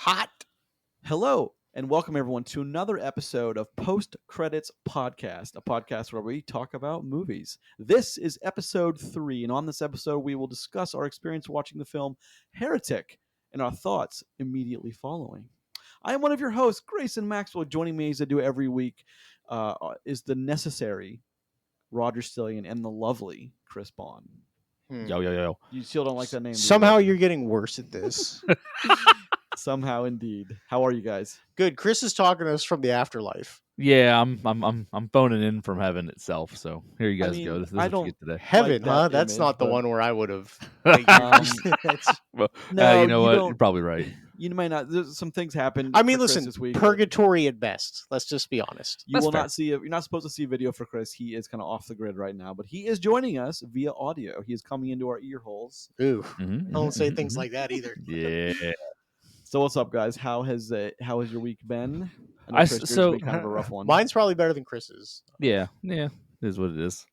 Hot. Hello, and welcome everyone to another episode of Post Credits Podcast, a podcast where we talk about movies. This is episode 3, and on this episode, we will discuss our experience watching the film Heretic and our thoughts immediately following. I am one of your hosts, Grayson Maxwell. Joining me as I do every week is the necessary Roger Stillion and the lovely Chris Bond. Yo. You still don't like that name? do you, Somehow Roger? you're getting worse at this. Somehow, indeed. How are you guys? Good. Chris is talking to us from the afterlife. Yeah, I'm phoning in from heaven itself. So here you I guys mean, go. This is I what don't- you get today. Heaven, that huh? That's image, not the but- one where I would have. Well, No, you know you what? don't- You're probably right. You might not. There's some things happened. I mean, for Chris listen, this week that purgatory at best. Let's just be honest. you That's will fair. not see. You're not supposed to see a video for Chris. He is kind of off the grid right now, but he is joining us via audio. He is coming into our ear holes. Ooh, Mhm, don't mhm, say mhm, things mhm. like that either. Yeah. So what's up, guys? How has your week been? I know I- Chris, yours has so- been kind of a rough one. Mine's probably better than Chris's. Yeah. It is what it is.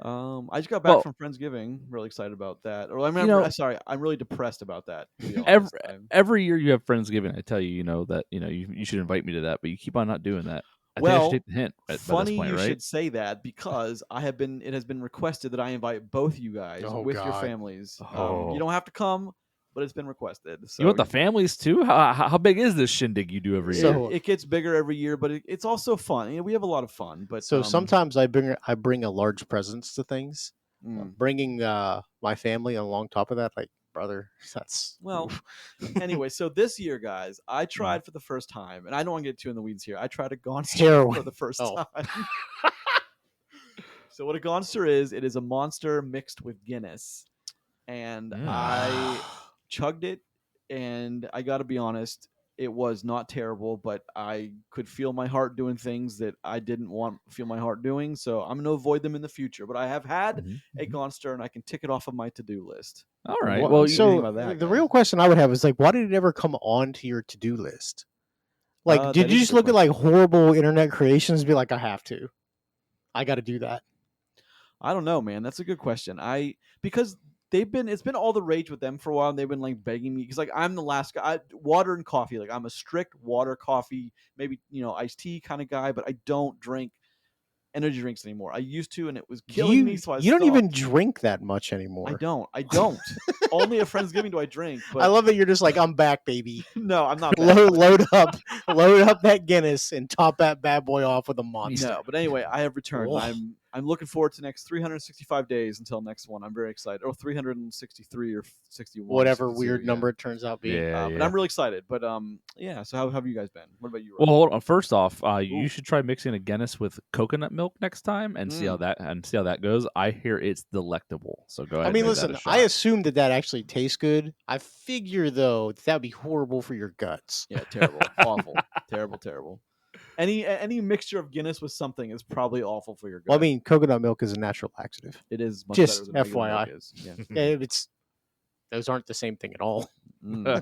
I just got back Well- from Friendsgiving. Really excited about that. Or I mean, You know- sorry, I'm really depressed about that. To be Every, honest. every year you have Friendsgiving, I tell you, you should invite me to that, but you keep on not doing that. I think I Well, should take the hint by this Funny point, you right? should say that because it has been requested that I invite both you guys Oh, with your God. families. Oh. You don't have to come, but it's been requested. So You want the families too? How big is this shindig you do every So- year? it gets bigger every year, but it's also fun. You know, we have a lot of fun. But So sometimes I bring a large presence to things. mm. Bringing my family along top of that, like brother, that's Well, anyway, so this year, guys, I tried for the first time, and I don't want to get too in the weeds here. I tried a Gonster Heroin. for the first Oh. time. So what a Gonster is, it is a monster mixed with Guinness, and Mm. I chugged it, and I got to be honest, it was not terrible, but I could feel my heart doing things that I didn't want to feel my heart doing. So I'm going to avoid them in the future. But I have had Mhm, a mhm. Gonster, and I can tick it off of my to-do list. All right. What- Well, you- so think about that, the guys? real question I would have is like, why did it ever come onto your to-do list? Like, That did is you a just good look at like horrible internet creations and be like, I have to, I got to do that? I don't know, man. That's a good question. Because it's been all the rage with them for a while, and they've been like begging me because like I'm the last guy. Water and coffee, like I'm a strict water, coffee, maybe iced tea kind of guy, but I don't drink energy drinks anymore. I used to, and it was killing me. So I you don't even stopped. drink that much anymore. I don't. Only at Friendsgiving do I drink. But I love that you're just like, I'm back, baby. no, I'm not. Bad. load up that Guinness and top that bad boy off with a monster. No, but anyway, I have returned. Ugh. I'm looking forward to the next 365 days until next one. I'm very excited. Or 363 or 61. Whatever 62, weird yeah. number it turns out being. Yeah, But I'm really excited. But yeah. So how have you guys been? What about you? Well, Rob? hold on. First off, Ooh. you should try mixing a Guinness with coconut milk next time and see how that goes. I hear it's delectable. So go ahead. I and mean, give that listen, a shot. I assume that actually tastes good. I figure though that'd be horrible for your guts. Yeah, terrible, awful, terrible. Any mixture of Guinness with something is probably awful for your gut. Well, I mean, coconut milk is a natural laxative. it is much just better than regular FYI. milk is. Yeah. Those aren't the same thing at all. Mm.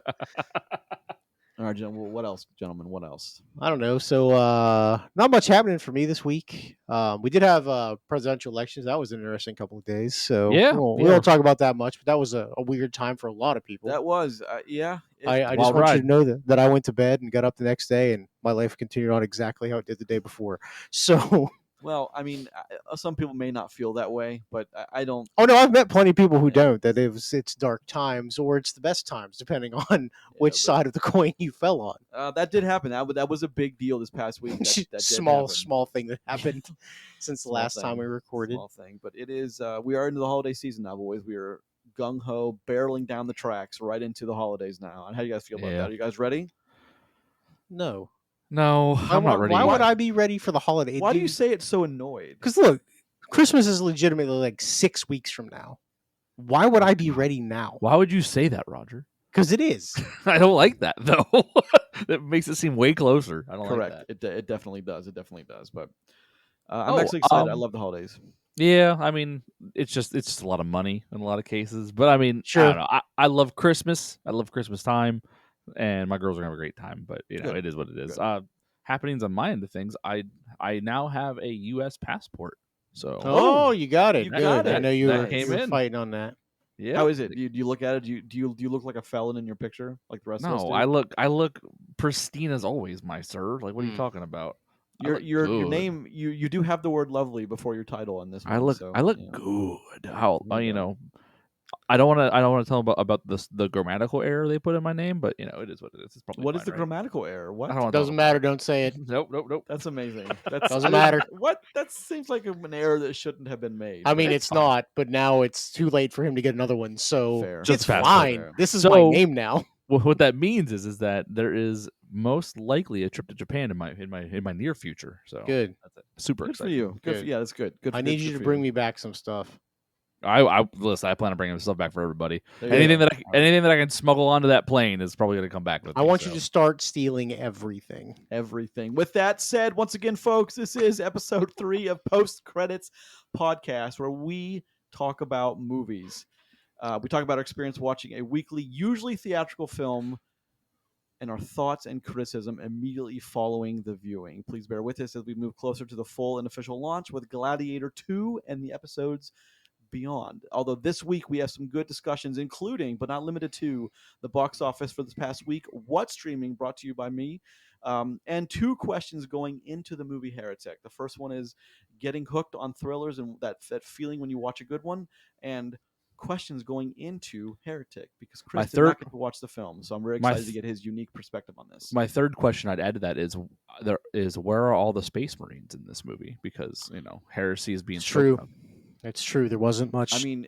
All right, what else, gentlemen? What else? I don't know. So not much happening for me this week. We did have presidential elections. That was an interesting couple of days. So Yeah, we yeah. won't talk about that much, but that was a weird time for a lot of people. That was yeah. I just Wild want you ride. to know that I went to bed and got up the next day and my life continued on exactly how it did the day before. So, Well, I mean, some people may not feel that way, but I don't. oh no, I've met plenty of people who Yeah. don't, that it's dark times or it's the best times, depending on which but, side of the coin you fell on. that did happen. That was a big deal this past week. That did small happen. thing that happened since the Small last time thing. we recorded. Small thing, but it is. We are into the holiday season now, boys. We are gung ho, barreling down the tracks right into the holidays now. And how do you guys feel about Yeah. that? Are you guys ready? No, No, I'm not ready. Why yet. would I be ready for the holiday? Why do you say it so annoyed? Because look, Christmas is legitimately like 6 weeks from now. Why would I be ready now? Why would you say that, Roger? Because it is. I don't like that though. That makes it seem way closer. I don't Correct. like that. It definitely does. It definitely does. But I'm Oh, actually excited. I um, love the holidays. Yeah, I mean, it's just a lot of money in a lot of cases. But I mean, Sure. I don't know. I love Christmas. I love Christmas time, and my girls are gonna have a great time. But Good. it is what it is. Good. Happenings on my end of things. I now have a U.S. passport. So Oh, you got it. You Good. got I it. know you That were came in. fighting on that. Yeah. How is it? Do you look at it? Do you look like a felon in your picture, like the rest of us No, do? I look pristine as always, my sir. Like, what are you talking about? I look Your good. name, you do have the word lovely before your title on this one. I look So, good. How There you you go. know? I don't want to tell about the grammatical error they put in my name, but it is what it is. It's probably What fine, is the right? grammatical error? I What? don't want to talk Doesn't about matter. it. Don't say it. Nope. That's amazing. That's Doesn't I didn't- matter. What? That seems like an error that shouldn't have been made. I but mean, It's it's fine. not, but now it's too late for him to get another one. So Fair. Just it's fast fine. forward. This is So- my name now. What that means is that there is most likely a trip to Japan in my near future. So Good. that's it. Super good for excited. you. Good. Good. Yeah, that's good. Good. I need you to bring me back some stuff. I listen. I plan on bringing stuff back for everybody. There you Anything go. that I can smuggle onto that plane is probably going to come back with I me. want so. you to start stealing everything. Everything. With that said, once again, folks, this is episode 3 of Post Credits Podcast, where we talk about movies. We talk about our experience watching a weekly, usually theatrical film, and our thoughts and criticism immediately following the viewing. Please bear with us as we move closer to the full and official launch with Gladiator 2 and the episodes beyond. Although this week we have some good discussions, including but not limited to the box office for this past week, what's streaming, brought to you by me, and 2 questions going into the movie Heretic. The first one is getting hooked on thrillers and that feeling when you watch a good one, and questions going into Heretic because Chris did not get to watch the film, so I'm very excited to get his unique perspective on this. My third question I'd add to that is where are all the Space Marines in this movie? Because heresy is being It's true. spoken of. It's true. There wasn't much. I mean,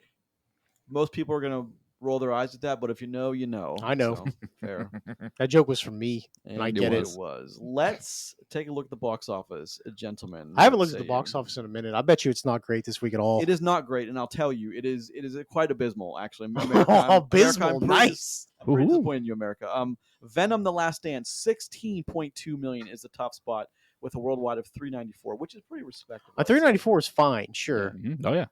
most people are going to roll their eyes at that, but if you know, you know. I know. So, fair. That joke was from me, and I get it. It was. Let's take a look at the box office, gentlemen. I haven't looked at the box office in a minute. I bet you it's not great this week at all. It is not great, and I'll tell you, it is quite abysmal, actually. Abysmal, nice. I'm pretty disappointed in you, America. Venom: The Last Dance, 16.2 million is the top spot with a worldwide of 394, which is pretty respectable. A 394 is fine, sure. Mm-hmm. Oh yeah.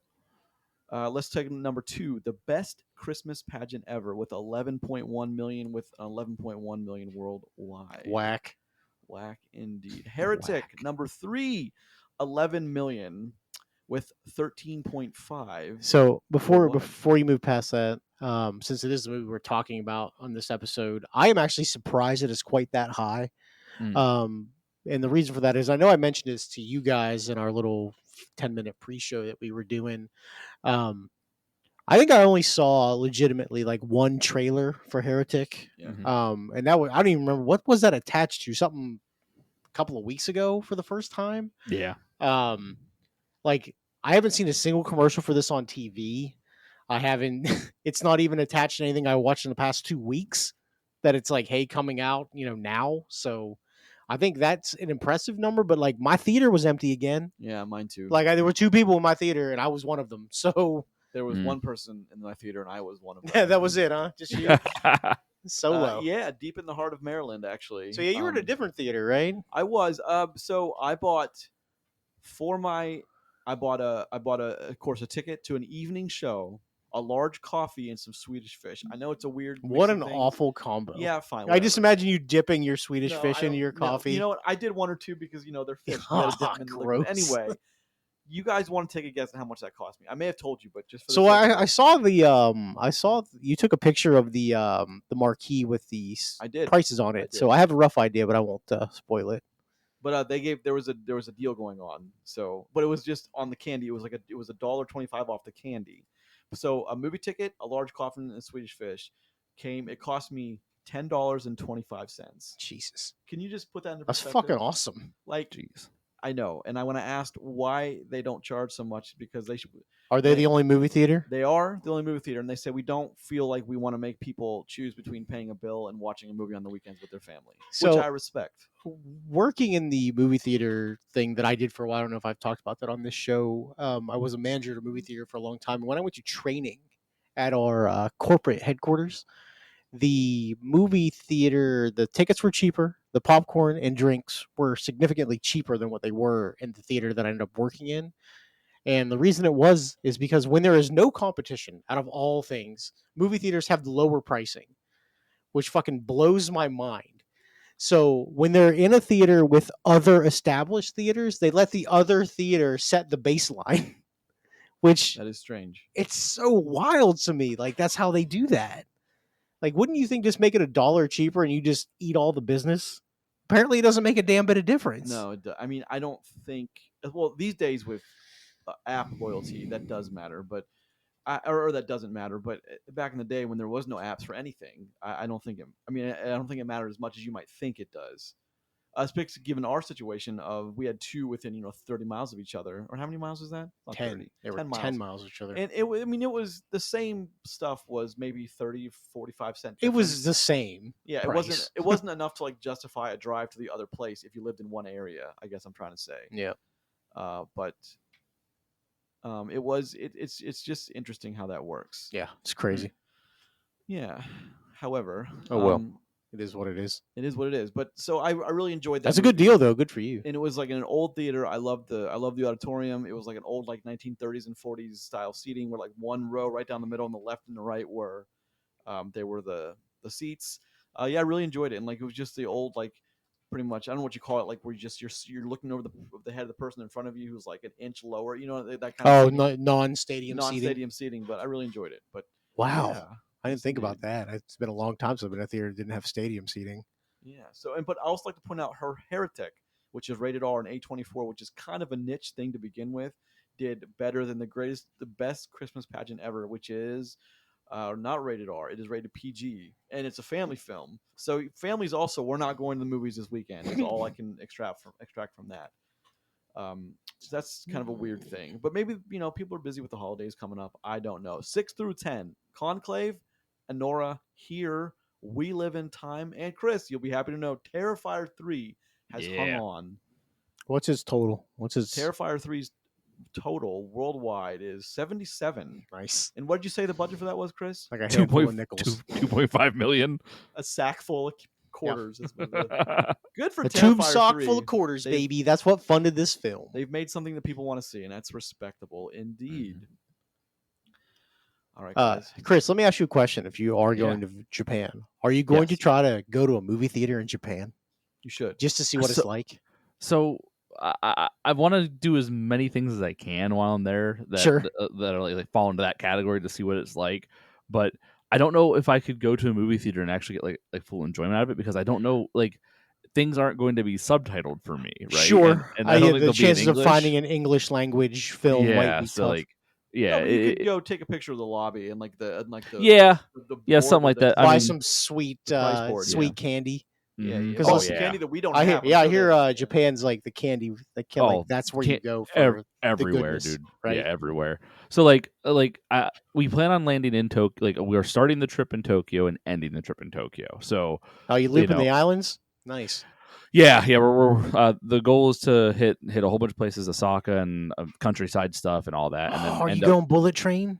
Let's take number 2, the best Christmas pageant ever, with 11.1 million, with 11.1 million worldwide. Whack Indeed. Heretic, number 3, 11 million, with 13.5. So before you move past that, since it is the movie we're talking about on this episode, I am actually surprised it is quite that high. And the reason for that is I know I mentioned this to you guys in our little 10-minute pre-show that we were doing. I think I only saw legitimately like one trailer for Heretic. Yeah. And that was, I don't even remember what was that attached to, something a couple of weeks ago for the first time. Yeah. Like I haven't seen a single commercial for this on TV. I haven't, it's not even attached to anything I watched in the past 2 weeks that it's like, hey, coming out, now. So I think that's an impressive number, but like my theater was empty again. Yeah, mine too. Like there were 2 people in my theater and I was one of them. So there was one person in my theater and I was one of them. yeah, that was it, huh? Just you. Solo. Yeah, deep in the heart of Maryland, actually. So yeah, you were in a different theater, right? I was. So I bought of course a ticket to an evening show, a large coffee, and some Swedish fish. I know it's a weird. What an thing. awful combo. Yeah, fine. I just imagine you dipping your Swedish fish into your No, coffee. you know what? I did 1 or 2 because they're fish. Gross. Anyway, you guys want to take a guess at how much that cost me? I may have told you, but just for so I saw you took a picture of the marquee with the prices on it. So I have a rough idea, but I won't spoil it. But there was a deal going on. So, but it was just on the candy. It was $1.25 off the candy. So a movie ticket, a large coffee, and a Swedish fish it cost me $10.25. Jesus, can you just put that into That's perspective? fucking awesome. Like, jeez. I know, and when I asked why they don't charge so much, because they should. Are they the only movie theater? They are the only movie theater, and they say we don't feel like we want to make people choose between paying a bill and watching a movie on the weekends with their family, which I respect. Working in the movie theater thing that I did for a while, I don't know if I've talked about that on this show. I was a manager at a movie theater for a long time. When I went to training at our corporate headquarters, the movie theater, the tickets were cheaper. The popcorn and drinks were significantly cheaper than what they were in the theater that I ended up working in. And the reason is because when there is no competition, out of all things, movie theaters have lower pricing, which fucking blows my mind. So when they're in a theater with other established theaters, they let the other theater set the baseline, which That is strange. it's so wild to me. Like that's how they do that. Like, wouldn't you think just make it $1 cheaper and you just eat all the business? Apparently, it doesn't make a damn bit of difference. No, I mean, I don't think. Well, these days with app loyalty, that does matter, but or that doesn't matter. But back in the day when there was no apps for anything, I don't think it. I mean, I don't think it mattered as much as you might think it does. Especially given our situation of we had two within 30 miles of each other, or how many miles was that? Not 10. 30, They were 10 miles. 10 miles each other. And I mean, it was the same stuff. Was maybe 30, 45 cent. It was difference. the same. Yeah, price. it wasn't enough to like justify a drive to the other place if you lived in one area. I guess I'm trying to say. Yeah. But it's just interesting how that works. Yeah, it's crazy. Yeah. However, Oh well, it is what it is. It is what it is. But so I really enjoyed that. That's a good deal, though. Good for you. And it was like in an old theater. I loved the auditorium. It was like an old like 1930s and 40s style seating, where like one row right down the middle, and the left and the right were they were the seats. Yeah, I really enjoyed it, and like it was just the old like pretty much I don't know what you call it, like where you're looking over the head of the person in front of you who's like an inch lower, that kind of Oh, non-stadium seating. non-stadium seating. But I really enjoyed it. But wow, yeah, I didn't yes, think indeed. about that. It's been a long time since I've been at a theater that didn't have stadium seating. Yeah. So, but I also like to point out her Heretic, which is rated R and A24, which is kind of a niche thing to begin with, did better than the best Christmas pageant ever, which is not rated R. It is rated PG, and it's a family film. So families also, we're not going to the movies this weekend. Is all I can extract from that. So that's kind of a weird thing. But maybe people are busy with the holidays coming up. I don't know. 6 through 10, Conclave, Anora, Here, We Live in Time, and Chris, you'll be happy to know Terrifier 3 has hung Yeah. on. What's his total? What's his Terrifier 3's total worldwide is 77. nice? And what did you say the budget for that was, Chris? Like a handful of nickels. 2.5 million. A sack full of quarters. Is what it is. Good for A Terrifier tube sock 3. full of quarters, They've- baby. That's what funded this film. They've made something that people want to see, and that's respectable indeed. All right, guys. Chris, let me ask you a question. If you are going to Japan, are you going to Yes. try to go to a movie theater in Japan You should. just to see what it's like? So I want to do as many things as I can while I'm there that Sure. that are like fall into that category to see what it's like. But I don't know if I could go to a movie theater and actually get like full enjoyment out of it, because I don't know, like, things aren't going to be subtitled for me, right? Sure. And I don't think the they'll be in chances of English. finding an English language film might Yeah, be so tough. like, yeah, No, but you could go take a picture of the lobby and the yeah, the yeah, board something with like that. the- I Buy mean, some sweet the price board, sweet yeah. candy. Yeah, mhm. yeah. 'Cause Oh listen, yeah, candy that we don't I hear, have. I'm yeah, I sure hear there's- Japan's like the candy, Oh, that's where you can't- go for the everywhere, goodness, dude. right? Yeah, everywhere. So we plan on landing in Tokyo. Like, we are starting the trip in Tokyo and ending the trip in Tokyo. So Oh, you looping know. the islands? Nice. yeah, we're the goal is to hit a whole bunch of places, Osaka and countryside stuff and all that, and then Are you end up. going bullet train?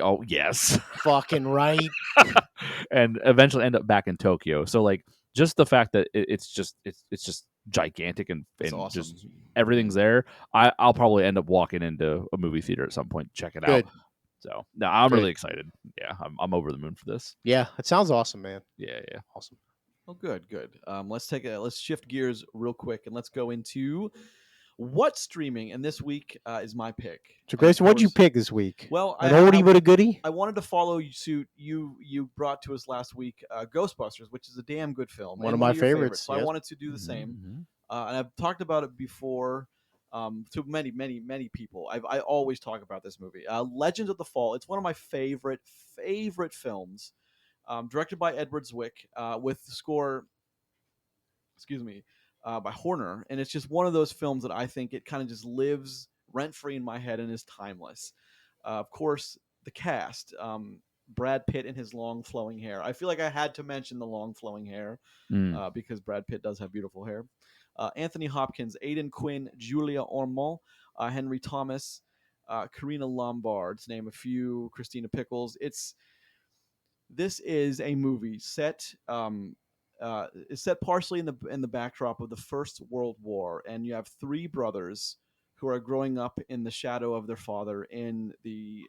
Oh yes, Fucking right. and eventually end up back in Tokyo. So like, just the fact that it's just gigantic and It's just awesome. everything's there. I'll probably end up walking into a movie theater at some point to check it Good. out. So no, I'm Good. really excited. Yeah, I'm over the moon for this. Yeah, it sounds awesome, man. Yeah. Awesome. Oh, good. Let's shift gears real quick and let's go into what's streaming. And this week is my pick. So, Grayson, what'd you course- pick this week? Well, An oldie but a goodie? I wanted to follow suit. You brought to us last week Ghostbusters, which is a damn good film. One and of my your favorites, So I yes. wanted to do the same. Mhm. And I've talked about it before to many people. I always talk about this movie, Legends of the Fall. It's one of my favorite films, directed by Edward Zwick, with the score, by Horner, and it's just one of those films that I think it kind of just lives rent free in my head and is timeless. Of course, the cast. Brad Pitt and his long flowing hair. I feel like I had to mention the long flowing hair Mm. because Brad Pitt does have beautiful hair. Anthony Hopkins, Aidan Quinn, Julia Ormond, Henry Thomas, Karina Lombard, to name a few, Christina Pickles. This is a movie set is set partially in the backdrop of the First World War, and you have three brothers who are growing up in the shadow of their father in the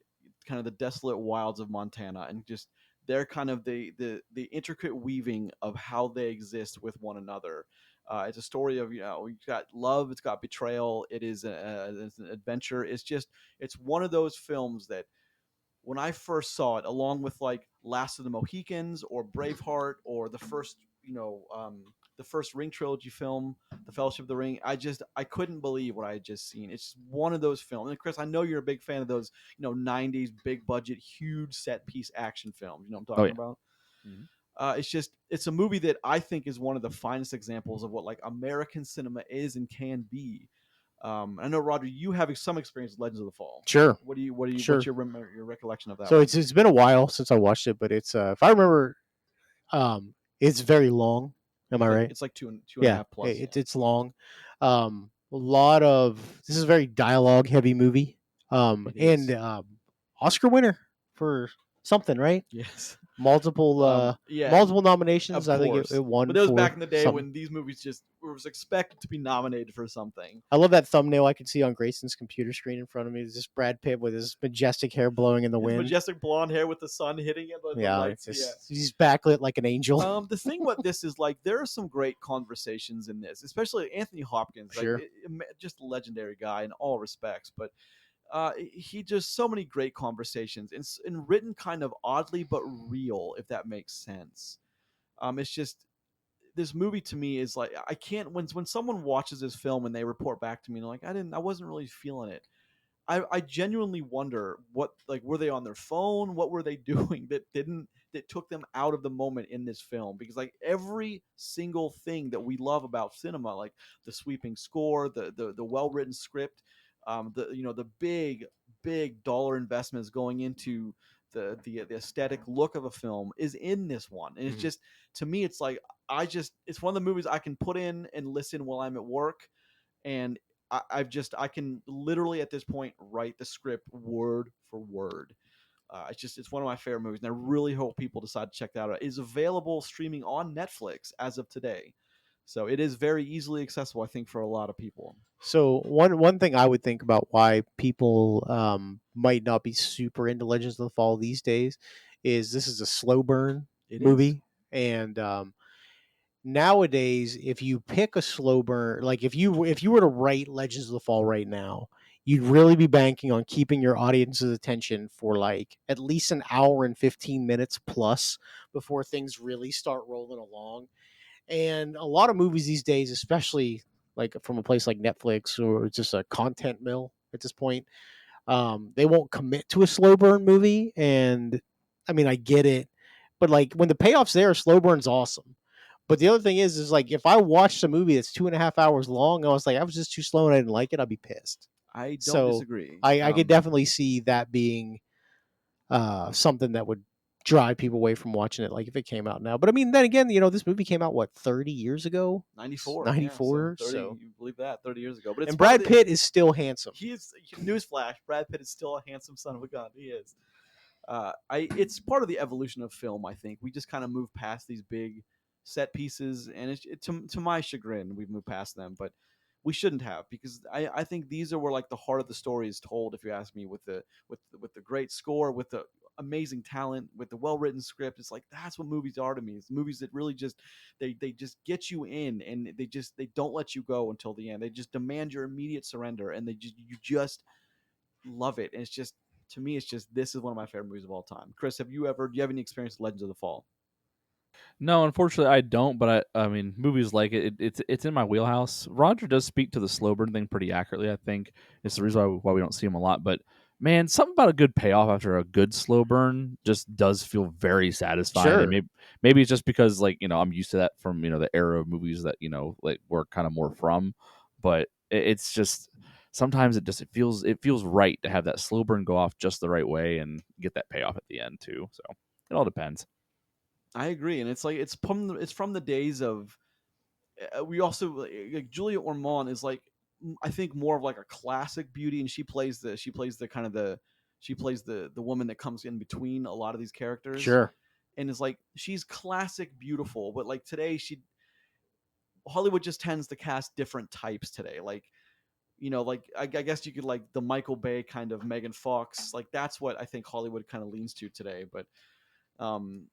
kind of the desolate wilds of Montana, and just they're kind of the intricate weaving of how they exist with one another. It's a story of it's got love, it's got betrayal, it's an adventure. It's one of those films that when I first saw it, along with like Last of the Mohicans or Braveheart or the first Ring trilogy film, The Fellowship of the Ring, I couldn't believe what I had just seen. It's one of those films. And Chris, I know you're a big fan of those, 90s big budget, huge set piece action films. You know what I'm Oh talking yeah. about? Mhm. It's a movie that I think is one of the finest examples of what like American cinema is and can be. I know, Roger, you have some experience with Legends of the Fall. Sure, What's sure. your recollection of that So one? it's been a while since I watched it, but it's if I remember, it's very long. Am I right? It's like two and a Yeah, half plus. Yeah. it's long. A lot of this is a very dialogue heavy movie. It And is. Oscar winner for something, right? Yes. Multiple Yeah. multiple nominations. Of I think course. it But won that was back for in the day something. when these movies just was expected to be nominated for something. I love that thumbnail I can see on Grayson's computer screen in front of me. It's just Brad Pitt with his majestic hair blowing in the His wind. majestic blonde hair with the sun hitting it, the Yeah, it's lights. Yeah. just he's backlit like an angel. The thing with this is like there are some great conversations in this, especially Anthony Hopkins, Sure. just a legendary guy in all respects. But he just so many great conversations and written kind of oddly but real, if that makes sense. It's just this movie to me is like I can't when someone watches this film and they report back to me and like I wasn't really feeling it. I genuinely wonder what like were they on their phone? What were they doing that took them out of the moment in this film? Because like every single thing that we love about cinema, like the sweeping score, the well written script, the big dollar investments going into the aesthetic look of a film is in this one, and it's Mhm. just to me it's like it's one of the movies I can put in and listen while I'm at work and I can literally at this point write the script word for word. It's one of my favorite movies, and I really hope people decide to check that out. It is available streaming on Netflix as of today, so it is very easily accessible. I think for a lot of people, So one thing I would think about why people might not be super into Legends of the Fall these days is this is a slow burn it is. movie, and nowadays if you pick a slow burn, like if you were to write Legends of the Fall right now, you'd really be banking on keeping your audience's attention for like at least an hour and 15 minutes plus before things really start rolling along. And a lot of movies these days, especially like from a place like Netflix or just a content mill at this point, they won't commit to a slow burn movie. And I mean, I get it, but like when the payoff's there, slow burn's awesome. But the other thing is like if I watched a movie that's 2.5 hours long, I was like, I was just too slow and I didn't like it, I'd be pissed. I don't So disagree. I could definitely see that being something that would drive people away from watching it, like if it came out now. But I mean, then again, this movie came out what 30 years ago, 94, yeah. So 94. 30, So you believe that 30 years ago, but it's and part of Brad the. Pitt is still handsome. He is newsflash. Brad Pitt is still a handsome son of a gun. He is. It's part of the evolution of film. I think we just kind of move past these big set pieces, and to my chagrin, we've moved past them. But we shouldn't have because I think these are where like the heart of the story is told. If you ask me, with the great score, with the amazing talent, with the well written script, it's like that's what movies are to me. It's movies that really just they just get you in, and they don't let you go until the end. They just demand your immediate surrender, and you just love it. And it's just to me, it's just this is one of my favorite movies of all time. Chris, do you have any experience with Legends of the Fall? No, unfortunately, I don't. But I mean, movies like it's in my wheelhouse. Roger does speak to the slow burn thing pretty accurately. I think it's the reason why we don't see him a lot. But man, something about a good payoff after a good slow burn just does feel very satisfying. And Sure. maybe it's just because like I'm used to that from the era of movies that like we're kind of more from. But it's just sometimes it feels right to have that slow burn go off just the right way and get that payoff at the end too. So it all depends. I agree, and it's like it's from the days of we also like Julia Ormond is like I think more of like a classic beauty, and she plays the kind of the woman that comes in between a lot of these characters, Sure. and it's like she's classic beautiful, but like today she Hollywood just tends to cast different types today, like like I guess you could like the Michael Bay kind of Megan Fox, like that's what I think Hollywood kind of leans to today. But um,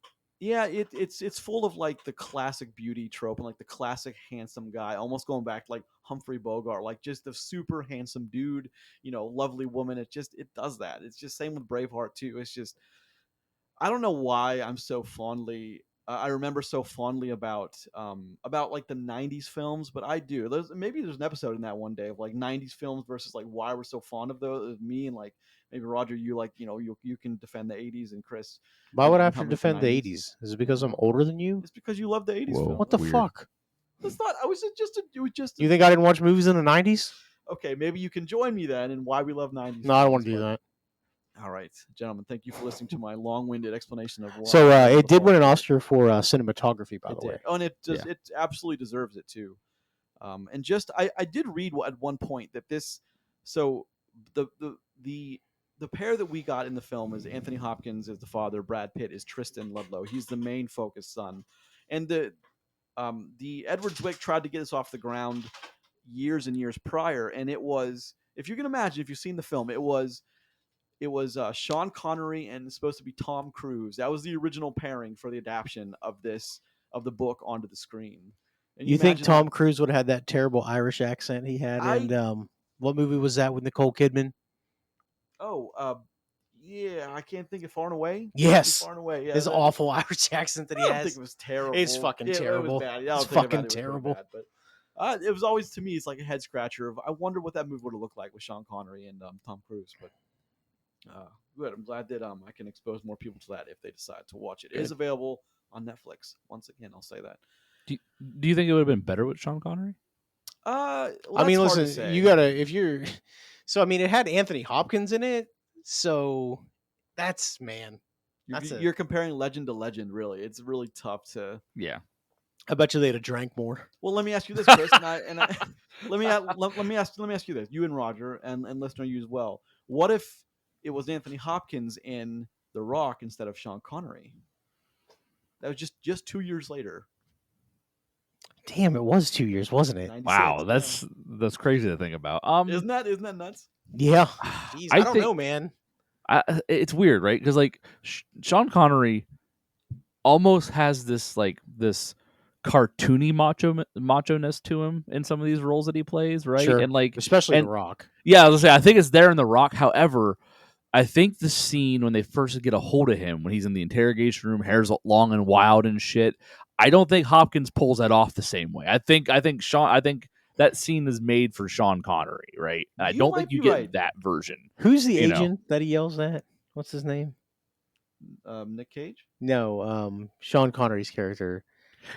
Yeah, it's full of like the classic beauty trope and like the classic handsome guy, almost going back to like Humphrey Bogart, like just the super handsome dude, lovely woman. It does that. It's just same with Braveheart too. It's just I don't know why I'm so fondly. I remember so fondly about like the '90s films, but I do. Maybe there's an episode in that one day of like '90s films versus like why we're so fond of those. Me and like maybe Roger, you like you can defend the '80s, and Chris, Why would I I'm have to coming for defend the '90s. 80s? Is it because I'm older than you? It's because you love the '80s Whoa. film. What the Weird. fuck? That's not. I was just. It was just. You think I didn't watch movies in the 90s? Okay, maybe you can join me then in why we love '90s. No, I don't want films, to do but- that. All right, gentlemen. Thank you for listening to my long-winded explanation of why. So I love it the did win an Fallout. Oscar for cinematography, by It the way. did. Oh, and it does. Yeah. It absolutely deserves it too. And just I did read at one point that this. So the the the pair that we got in the film is Anthony Hopkins is the father, Brad Pitt is Tristan Ludlow. He's the main focus son, and the Edward Zwick tried to get this off the ground years and years prior, and it was, if you can imagine, if you've seen the film, it was Sean Connery and it's supposed to be Tom Cruise. That was the original pairing for the adaptation of the book onto the screen. And You think imagine Tom that- Cruise would have had that terrible Irish accent he had? I- And what movie was that with Nicole Kidman? Yeah, I can't think of Far and Away. Yes. Far and Away. Yeah, His that- awful Irish accent that I he don't has. think it was terrible. It's fucking It terrible. was bad. Yeah, It's I'll think about fucking it, it was pretty terrible. bad, but it was always, to me, it's like a head scratcher of I wonder what that movie would have looked like with Sean Connery and Tom Cruise. But good. I'm glad that I can expose more people to that if they decide to watch it. It is Good. available on Netflix. Once again, I'll say that. Do you think it would have been better with Sean Connery? Well, I mean, that's hard to listen, say. you gotta if you're. So I mean, it had Anthony Hopkins in it, so that's You're comparing legend to legend, really. It's really tough to. Yeah. I bet you they'd have drank more. Well, let me ask you this, Chris, let me ask you this, you and Roger, and listener you as well. What if it was Anthony Hopkins in The Rock instead of Sean Connery? That was just 2 years later. Damn, it was 2 years, wasn't it? 96, Wow, yeah. that's crazy to think about. Isn't that nuts? Yeah. Jeez, I don't think- know, man. It's weird, right? Because like Sean Connery almost has this cartoony macho-ness to him in some of these roles that he plays, right? Sure. And like Especially and- The Rock. yeah, I was gonna say I think it's there in The Rock. However, I think the scene when they first get a hold of him, when he's in the interrogation room, hair's long and wild and shit, I don't think Hopkins pulls that off the same way. I think that scene is made for Sean Connery, right? I You don't might think you be get right. that version. Who's the You know. agent that he yells at? What's his name? Nick Cage. No, Sean Connery's character.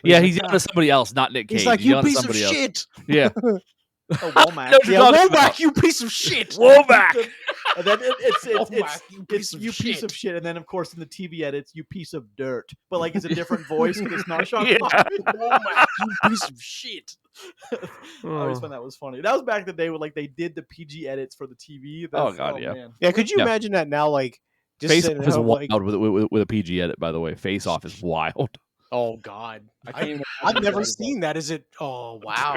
Yeah, like, he's yelling at somebody else, not Nick Cage. He's like, He's you yelling at piece of somebody else. shit. Yeah. Oh, Womack. Know what you're Yeah, talking Womack, about. you piece of shit. Womack. And then it's Womack, you piece it's of you piece shit. of shit, and then of course in the TV edits, you piece of dirt, but like it's a different voice because it's not Sean Yeah. Connery. Womack, you piece of shit. I always found that was funny. That was back in the day when like they did the PG edits for the TV. Oh, God, yeah. Man. Yeah, could you Yeah. imagine that now? Like, just Face sitting Off is home, wild like, with a PG edit, by the way. Face Off is wild. oh God, I can't even I've imagine never what seen that. Is it? Oh wow.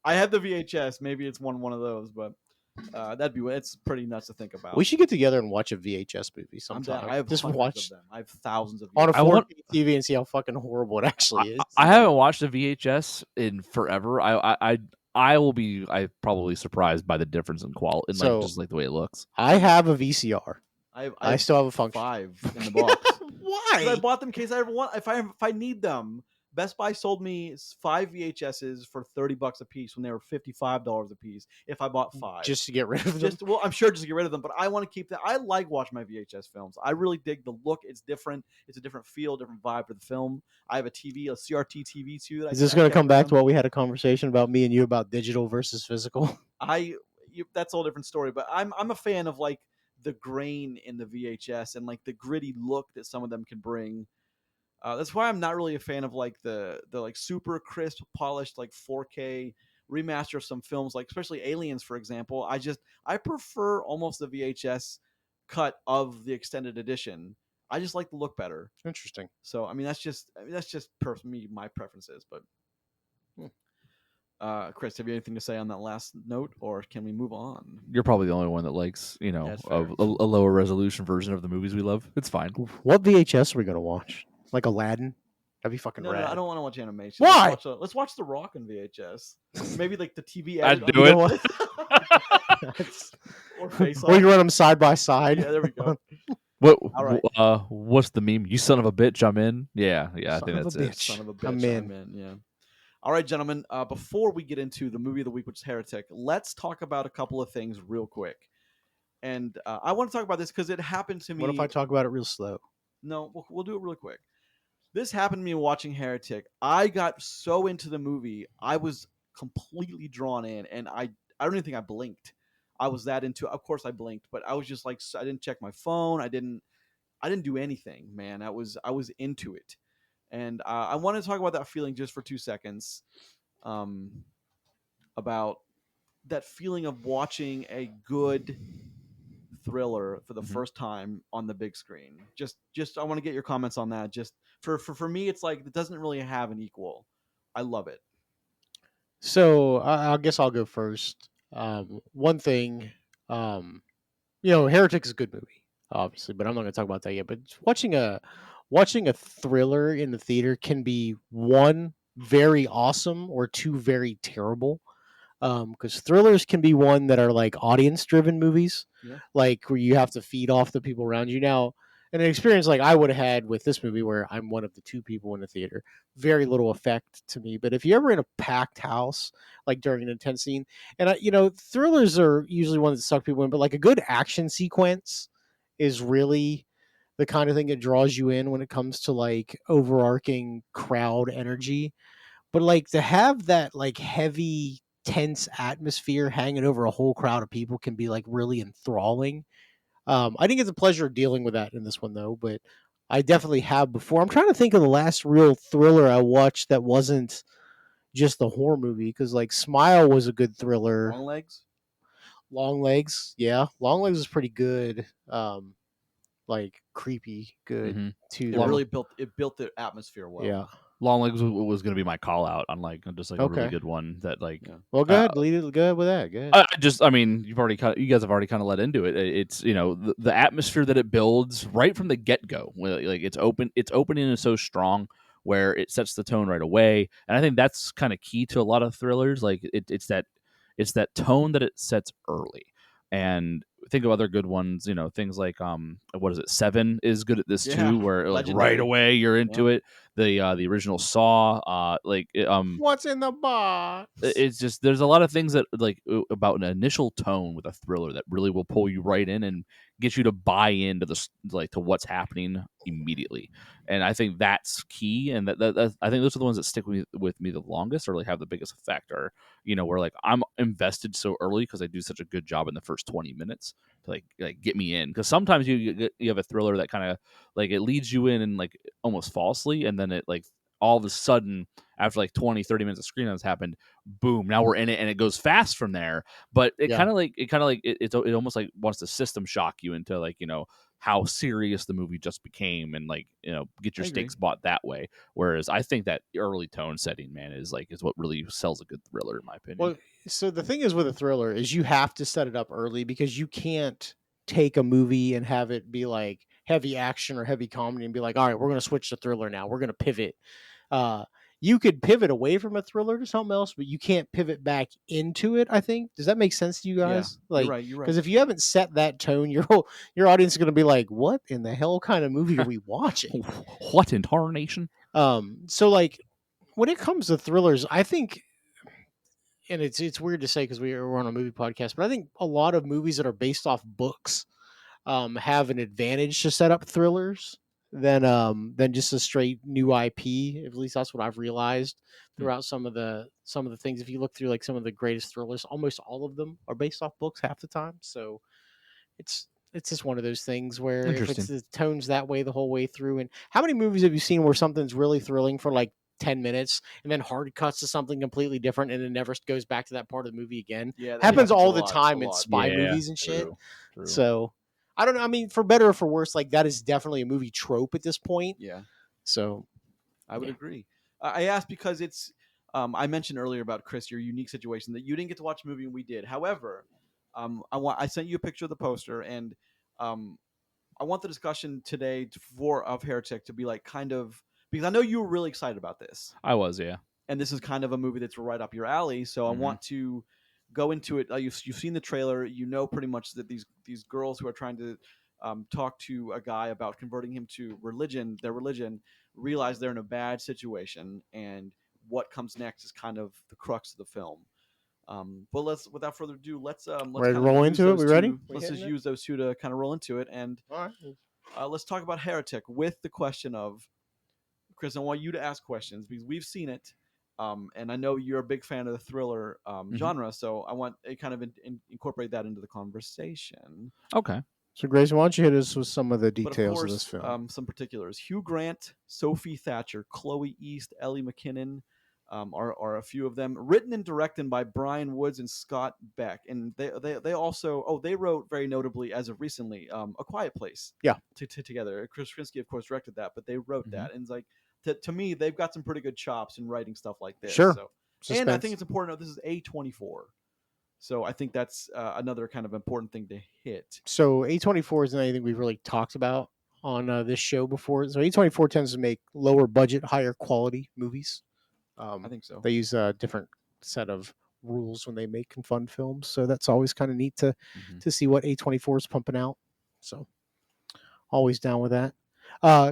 I had the VHS. Maybe it's one of those, but it's pretty nuts to think about. We should get together and watch a VHS movie I'm sometime. down. I have just hundreds watch of them. I have thousands of on a VHS. I want- 4K TV and see how fucking horrible it actually is. I haven't watched a VHS in forever. I will be probably surprised by the difference in quality, So- like just like the way it looks. I have a VCR. I I still have a function. 5 in the box. 'Cause I Why? bought them in case I ever want. If I need them, Best Buy sold me 5 VHSs for $30 a piece when they were $55 a piece. If I bought 5, Just to get rid of them. well, I'm sure just to get rid of them, but I want to keep that. I like watching my VHS films. I really dig the look. It's different. It's a different feel, different vibe for the film. I have a TV, a CRT TV too. Is this going to come back to what we had a conversation about, me and you, about digital versus physical? That's a whole different story. But I'm a fan of like the grain in the VHS and like the gritty look that some of them can bring. That's why I'm not really a fan of like the like super crisp, polished like 4K remaster of some films, like especially Aliens, for example. I prefer almost the VHS cut of the extended edition. I just like the look better. Interesting. So I mean that's just my preferences. But Chris, have you anything to say on that last note, or can we move on? You're probably the only one that likes, That's a fair. lower resolution version of the movies we love. It's fine. What VHS are we going to watch? like Aladdin. That'd be fucking No, I rad. don't want to watch animation. Why? Let's watch The Rock on VHS. Maybe like the TV edit I'd on do You know it. what? Netflix. Or Face We Off. can run them side by side. Yeah, there we go. What? All right. What's the meme? You son of a bitch! I'm in. Yeah. I Son think of a that's it. bitch. Son of a I'm bitch, I'm in. in. Yeah. All right, gentlemen. Before we get into the movie of the week, which is Heretic, let's talk about a couple of things real quick. And I want to talk about this because it happened to What if I me. talk about it real slow? No, we'll do it really quick. This happened to me watching Heretic. I got so into the movie, I was completely drawn in, and I don't even think I blinked. I was that into. Of course, I blinked, but I was just like I didn't check my phone. I didn't do anything, man. I was into it, and I want to talk about that feeling just for 2 seconds, um, about that feeling of watching a good thriller for the Mhm. first time on the big screen. Just I want to get your comments on that. Just for me, it's like it doesn't really have an equal. I love it. So I guess I'll go first. One thing, Heretic is a good movie, obviously, but I'm not going to talk about that yet. But watching a thriller in the theater can be one very awesome or two very terrible. Because thrillers can be one that are like audience driven movies, Yeah. like where you have to feed off the people around you. Now, in an experience like I would have had with this movie, where I'm one of the two people in the theater, very little effect to me. But if you're ever in a packed house, like during an intense scene, and thrillers are usually ones that suck people in, but like a good action sequence is really the kind of thing that draws you in when it comes to like overarching crowd energy. But like to have that like heavy tense atmosphere hanging over a whole crowd of people can be like really enthralling. I didn't get the pleasure of dealing with that in this one though, but I definitely have before. I'm trying to think of the last real thriller I watched that wasn't just the horror movie, because like Smile was a good thriller. Long legs. Long Legs, yeah, Long Legs is pretty good. Like creepy good hmm too It Long though. really built the atmosphere well. Yeah. Long Legs was going to be my call out on like just like a really Okay. good one that like. Yeah. Well, go Uh, ahead. Lead it. Go ahead with that. Go ahead. I mean, you guys have already kind of led into it. It's the atmosphere that it builds right from the get go. Like its opening is so strong where it sets the tone right away, and I think that's kind of key to a lot of thrillers. Like it's that tone that it sets early, and think of other good ones. Things like what is it? Seven is good at this Yeah. too, where like right Legendary. away you're Yeah. into it. The original Saw, What's in the box? it's just there's a lot of things that like about an initial tone with a thriller that really will pull you right in and get you to buy into like to what's happening immediately. And I think that's key, and I think those are the ones that stick with me the longest or like have the biggest effect, or where like I'm invested so early because I do such a good job in the first 20 minutes to like get me in, because sometimes you have a thriller that kind of like it leads you in and like almost falsely, and then it like all of a sudden after like 20-30 minutes of screen has happened, boom, now we're in it, and it goes fast from there. But it Yeah. kind of like it almost like wants to system shock you into like how serious the movie just became, and like get I your agree. stakes bought that way. Whereas I think that early tone setting, man, is what really sells a good thriller in my opinion. Well, so the thing is with a thriller is you have to set it up early, because you can't take a movie and have it be like heavy action or heavy comedy and be like, all right, we're going to switch to thriller now. We're going to pivot. Uh, you could pivot away from a thriller to something else, but you can't pivot back into it. I think. Does that make sense to you Yeah. guys? You're Like, right. You're right. because if you haven't set that tone, your audience is going to be like, "What in the hell kind of movie are we watching?" What in tarnation? So like when it comes to thrillers, I think, and it's weird to say because we're on a movie podcast, but I think a lot of movies that are based off books have an advantage to set up thrillers than just a straight new IP. At least that's what I've realized Hmm. throughout some of the things. If you look through like some of the greatest thrillers, almost all of them are based off books half the time. So it's just one of those things where if it's Interesting. the tones that way the whole way through. And how many movies have you seen where something's really thrilling for like 10 minutes and then hard cuts to something completely different and it never goes back to that part of the movie again? Yeah, it Happens happens a all the lot. A time in lot. spy Yeah, movies and shit. true. So I don't know. I mean, for better or for worse, like that is definitely a movie trope at this point. Yeah. So I would yeah. agree. I asked because it's. I mentioned earlier about Chris, your unique situation that you didn't get to watch a movie and we did. However, I sent you a picture of the poster, and um, I want the discussion today of Heretic to be like kind of, because I know you were really excited about this, I was, yeah. and this is kind of a movie that's right up your alley. So I Mhm. want to go into it. You've seen the trailer. You know pretty much that these girls who are trying to talk to a guy about converting him to their religion, realize they're in a bad situation, and what comes next is kind of the crux of the film. But without further ado, let's Ready to kind of roll use into it? those We ready? two. Let's just use those two to kind of roll into it, and All right. let's talk about Heretic with the question of, Chris, I want you to ask questions because we've seen it, and I know you're a big fan of the thriller genre. So I want to kind of incorporate that into the conversation. Okay. So, Grayson, why don't you hit us with some of the But of details of this course, film? some particulars. Hugh Grant, Sophie Thatcher, Chloe East, Ellie McKinnon are a few of them. Written and directed by Brian Woods and Scott Beck. And they also, they wrote very notably as of recently, A Quiet Place. Yeah. Together. Chris Krinsky, of course, directed that, but they wrote Mhm. that. And it's like, to me, they've got some pretty good chops in writing stuff like this. Sure. So, Suspense. and I think it's important to know this is A24. So I think that's another kind of important thing to hit. So A24 isn't anything we've really talked about on this show before. So A24 tends to make lower budget, higher quality movies. I think so. They use a different set of rules when they make and fund films, so that's always kind of neat to see what A24 is pumping out. So always down with that.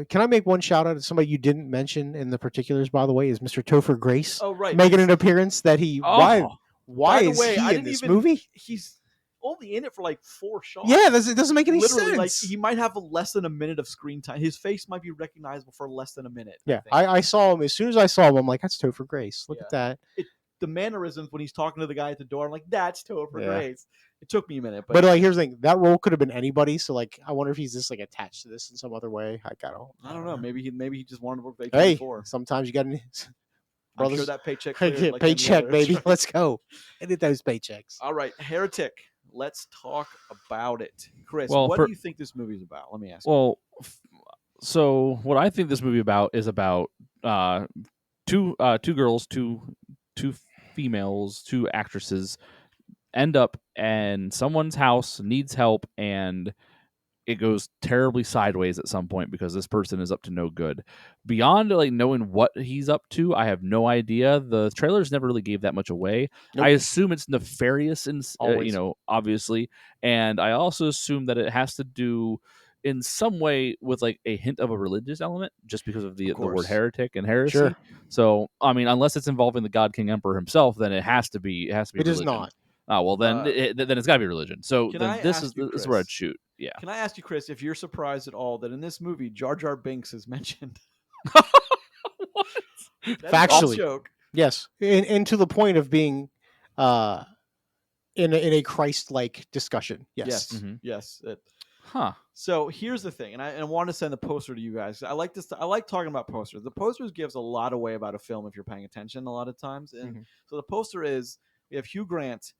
Can I make one shout out to somebody you didn't mention in the particulars? By the way, is Mr. Topher Grace Oh, right. making an appearance? That he why By the is way, I he in didn't this even, movie? He's only in it for like 4 shots. Yeah, it doesn't make any Literally, sense. like he might have less than a minute of screen time. His face might be recognizable for less than a minute. Yeah, I think. I saw him as soon as I saw him. I'm like, that's Topher Grace. Look at that. The mannerisms when he's talking to the guy at the door, I'm like, that's Topher Yeah. Grace. It took me a minute, But like, here's the thing: that role could have been anybody. So like, I wonder if he's just like attached to this in some other way. I don't know. Maybe he just wanted to work with Hey, A24. sometimes you got to. I'm sure that paycheck cleared like paycheck, baby. Let's go. Edit those paychecks. All right, Heretic. Let's talk about it, Chris. Well, what do you think this movie's about? Let me ask. Well, so what I think this movie is about two girls, two females, two actresses end up in someone's house, needs help, and it goes terribly sideways at some point because this person is up to no good. Beyond like knowing what he's up to, I have no idea. The trailers never really gave that much away. Nope. I assume it's nefarious, Always. obviously, and I also assume that it has to do in some way with like a hint of a religious element, just because of the word heretic and heresy. Sure. So, I mean, unless it's involving the God King Emperor himself, then it has to be. It has to be. It is religion. not. Oh well, then then it's got to be religion. So then this is where I'd shoot. Yeah. Can I ask you, Chris, if you're surprised at all that in this movie Jar Jar Binks is mentioned? What? Factually, joke. Yes, and to the point of being, in a Christ-like discussion. Yes. Yes. Yes. Huh. So here's the thing, and I want to send the poster to you guys. I like this. I like talking about posters. The posters gives a lot away about a film if you're paying attention a lot of times. And so the poster is, we have Hugh Grant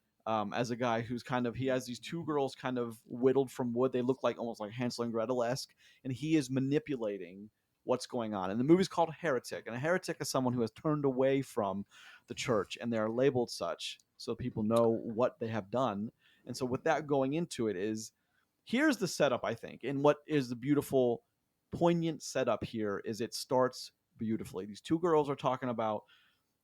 as a guy who's he has these two girls kind of whittled from wood. They look like almost like Hansel and Gretel-esque, and he is manipulating what's going on. And the movie's called Heretic, and a heretic is someone who has turned away from the church, and they are labeled such so people know what they have done. And so with that going into it is, here's the setup, I think, and what is the beautiful, poignant setup here is it starts beautifully. These two girls are talking about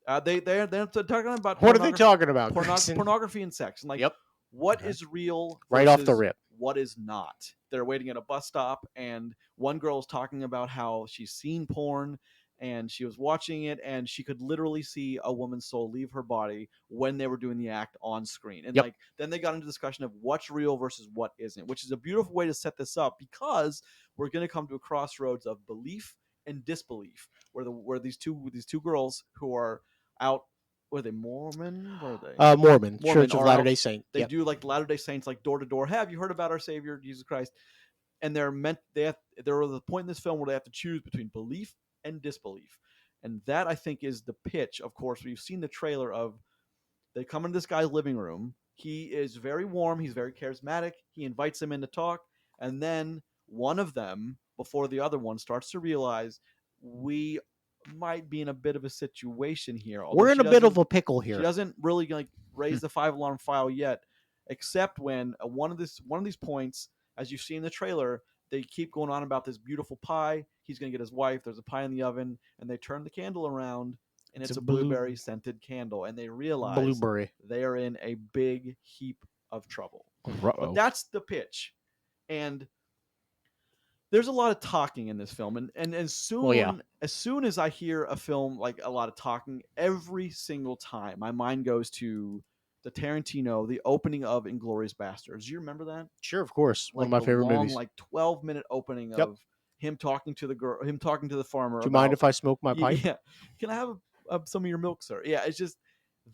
they're talking about What are they talking about? Pornography and sex, and like what is real right off the rip, what is not. They're waiting at a bus stop, and one girl is talking about how she's seen porn and she was watching it, and she could literally see a woman's soul leave her body when they were doing the act on screen. And like then they got into discussion of what's real versus what isn't, which is a beautiful way to set this up, because we're going to come to a crossroads of belief and disbelief, where these two girls who are out. Were they Mormon? What are they? Mormon Church of Latter-day Saints. They do like Latter-day Saints, like door to door. Have you heard about our Savior Jesus Christ? And they're at the point in this film where they have to choose between belief and disbelief, and that I think is the pitch. Of course, we've seen the trailer of they come into this guy's living room. He is very warm. He's very charismatic. He invites them in to talk, and then one of them, before the other one, starts to realize we might be in a bit of a situation here. We're in a bit of a pickle here. She doesn't really like raise the 5-alarm file yet, except when one of these points, as you see in the trailer, they keep going on about this beautiful pie. He's going to get his wife. There's a pie in the oven, and they turn the candle around, and It's it's a a blueberry scented candle, and they realize blueberry. they are in a big heap of trouble. But Uh-oh. that's the pitch, and there's a lot of talking in this film, and Well, yeah. as soon as I hear a film like a lot of talking, every single time my mind goes to the Tarantino, the opening of Inglorious Bastards. Do you remember that? Sure, of course. One of Like my the favorite long, movies. like 12-minute opening Yep. of him talking to the girl, him talking to the farmer Do you mind about, if I smoke my pipe? yeah, can I have some of your milk, sir? Yeah, it's just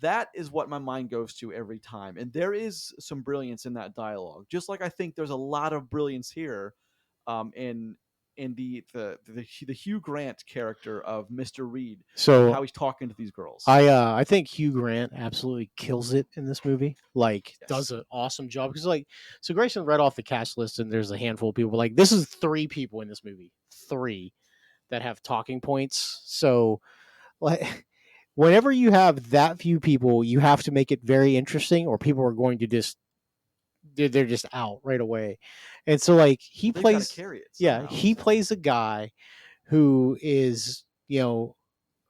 that is what my mind goes to every time, and there is some brilliance in that dialogue. Just like I think there's a lot of brilliance here, in the Hugh Grant character of Mr. Reed and how So he's talking to these girls. I think Hugh Grant absolutely kills it in this movie. Like, does Yes, an awesome job because so Grayson read off the cast list and there's a handful of people. Like, this is 3 people in this movie, 3 that have talking points. So like, whenever you have that few people, you have to make it very interesting, or people are going to just they're just out right away. And so like they've got to carry it yeah, somehow. he plays a guy who is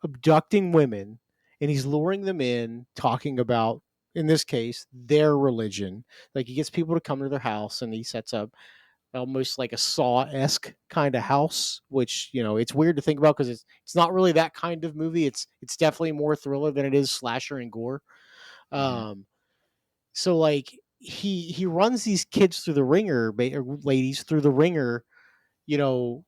abducting women, and he's luring them in, talking about, in this case, their religion. Like, he gets people to come to their house, and he sets up almost like a Saw-esque kind of house, which it's weird to think about because it's not really that kind of movie. It's definitely more thriller than it is slasher and gore. Mhm. So like he runs these kids through the ringer, or ladies through the ringer, you know,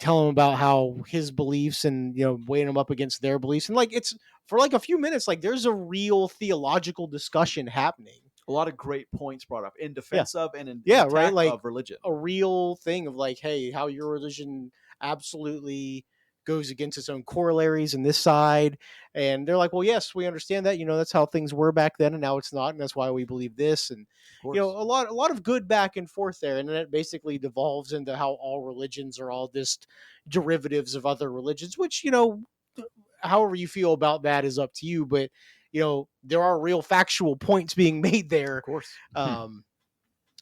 tell him about how his beliefs, and weighing them up against their beliefs, and like it's for like a few minutes, like there's a real theological discussion happening. A lot of great points brought up in Yeah, defense of and in yeah, right. attack Like of religion. a real thing of like, hey, how your religion absolutely goes against its own corollaries in this side, and they're like, well, yes, we understand that. That's how things were back then, and now it's not, and that's why we believe this, and Of course. a lot of good back and forth there, and then it basically devolves into how all religions are all just derivatives of other religions, which however you feel about that is up to you, but there are real factual points being made Of there. course. um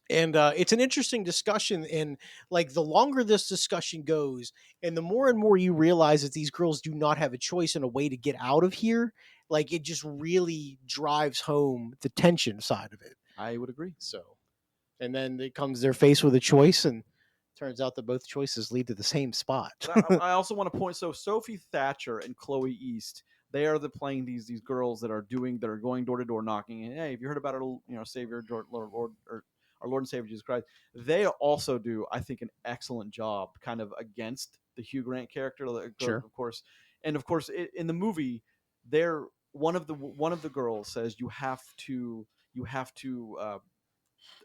and it's an interesting discussion, and like the longer this discussion goes, and the more and more you realize that these girls do not have a choice and a way to get out of here, like it just really drives home the tension side of it. I would agree. So, and then it comes they're faced with a choice, and turns out that both choices lead to the same spot. But I also want to point. So Sophie Thatcher and Chloe East, they are playing these girls that are going door to door knocking. And hey, have you heard about our Savior, Lord, or our Lord and Savior Jesus Christ? They also do, I think, an excellent job, kind of against the Hugh Grant character, Sure. of course. And of course, in the movie, they're one of the girls says you have to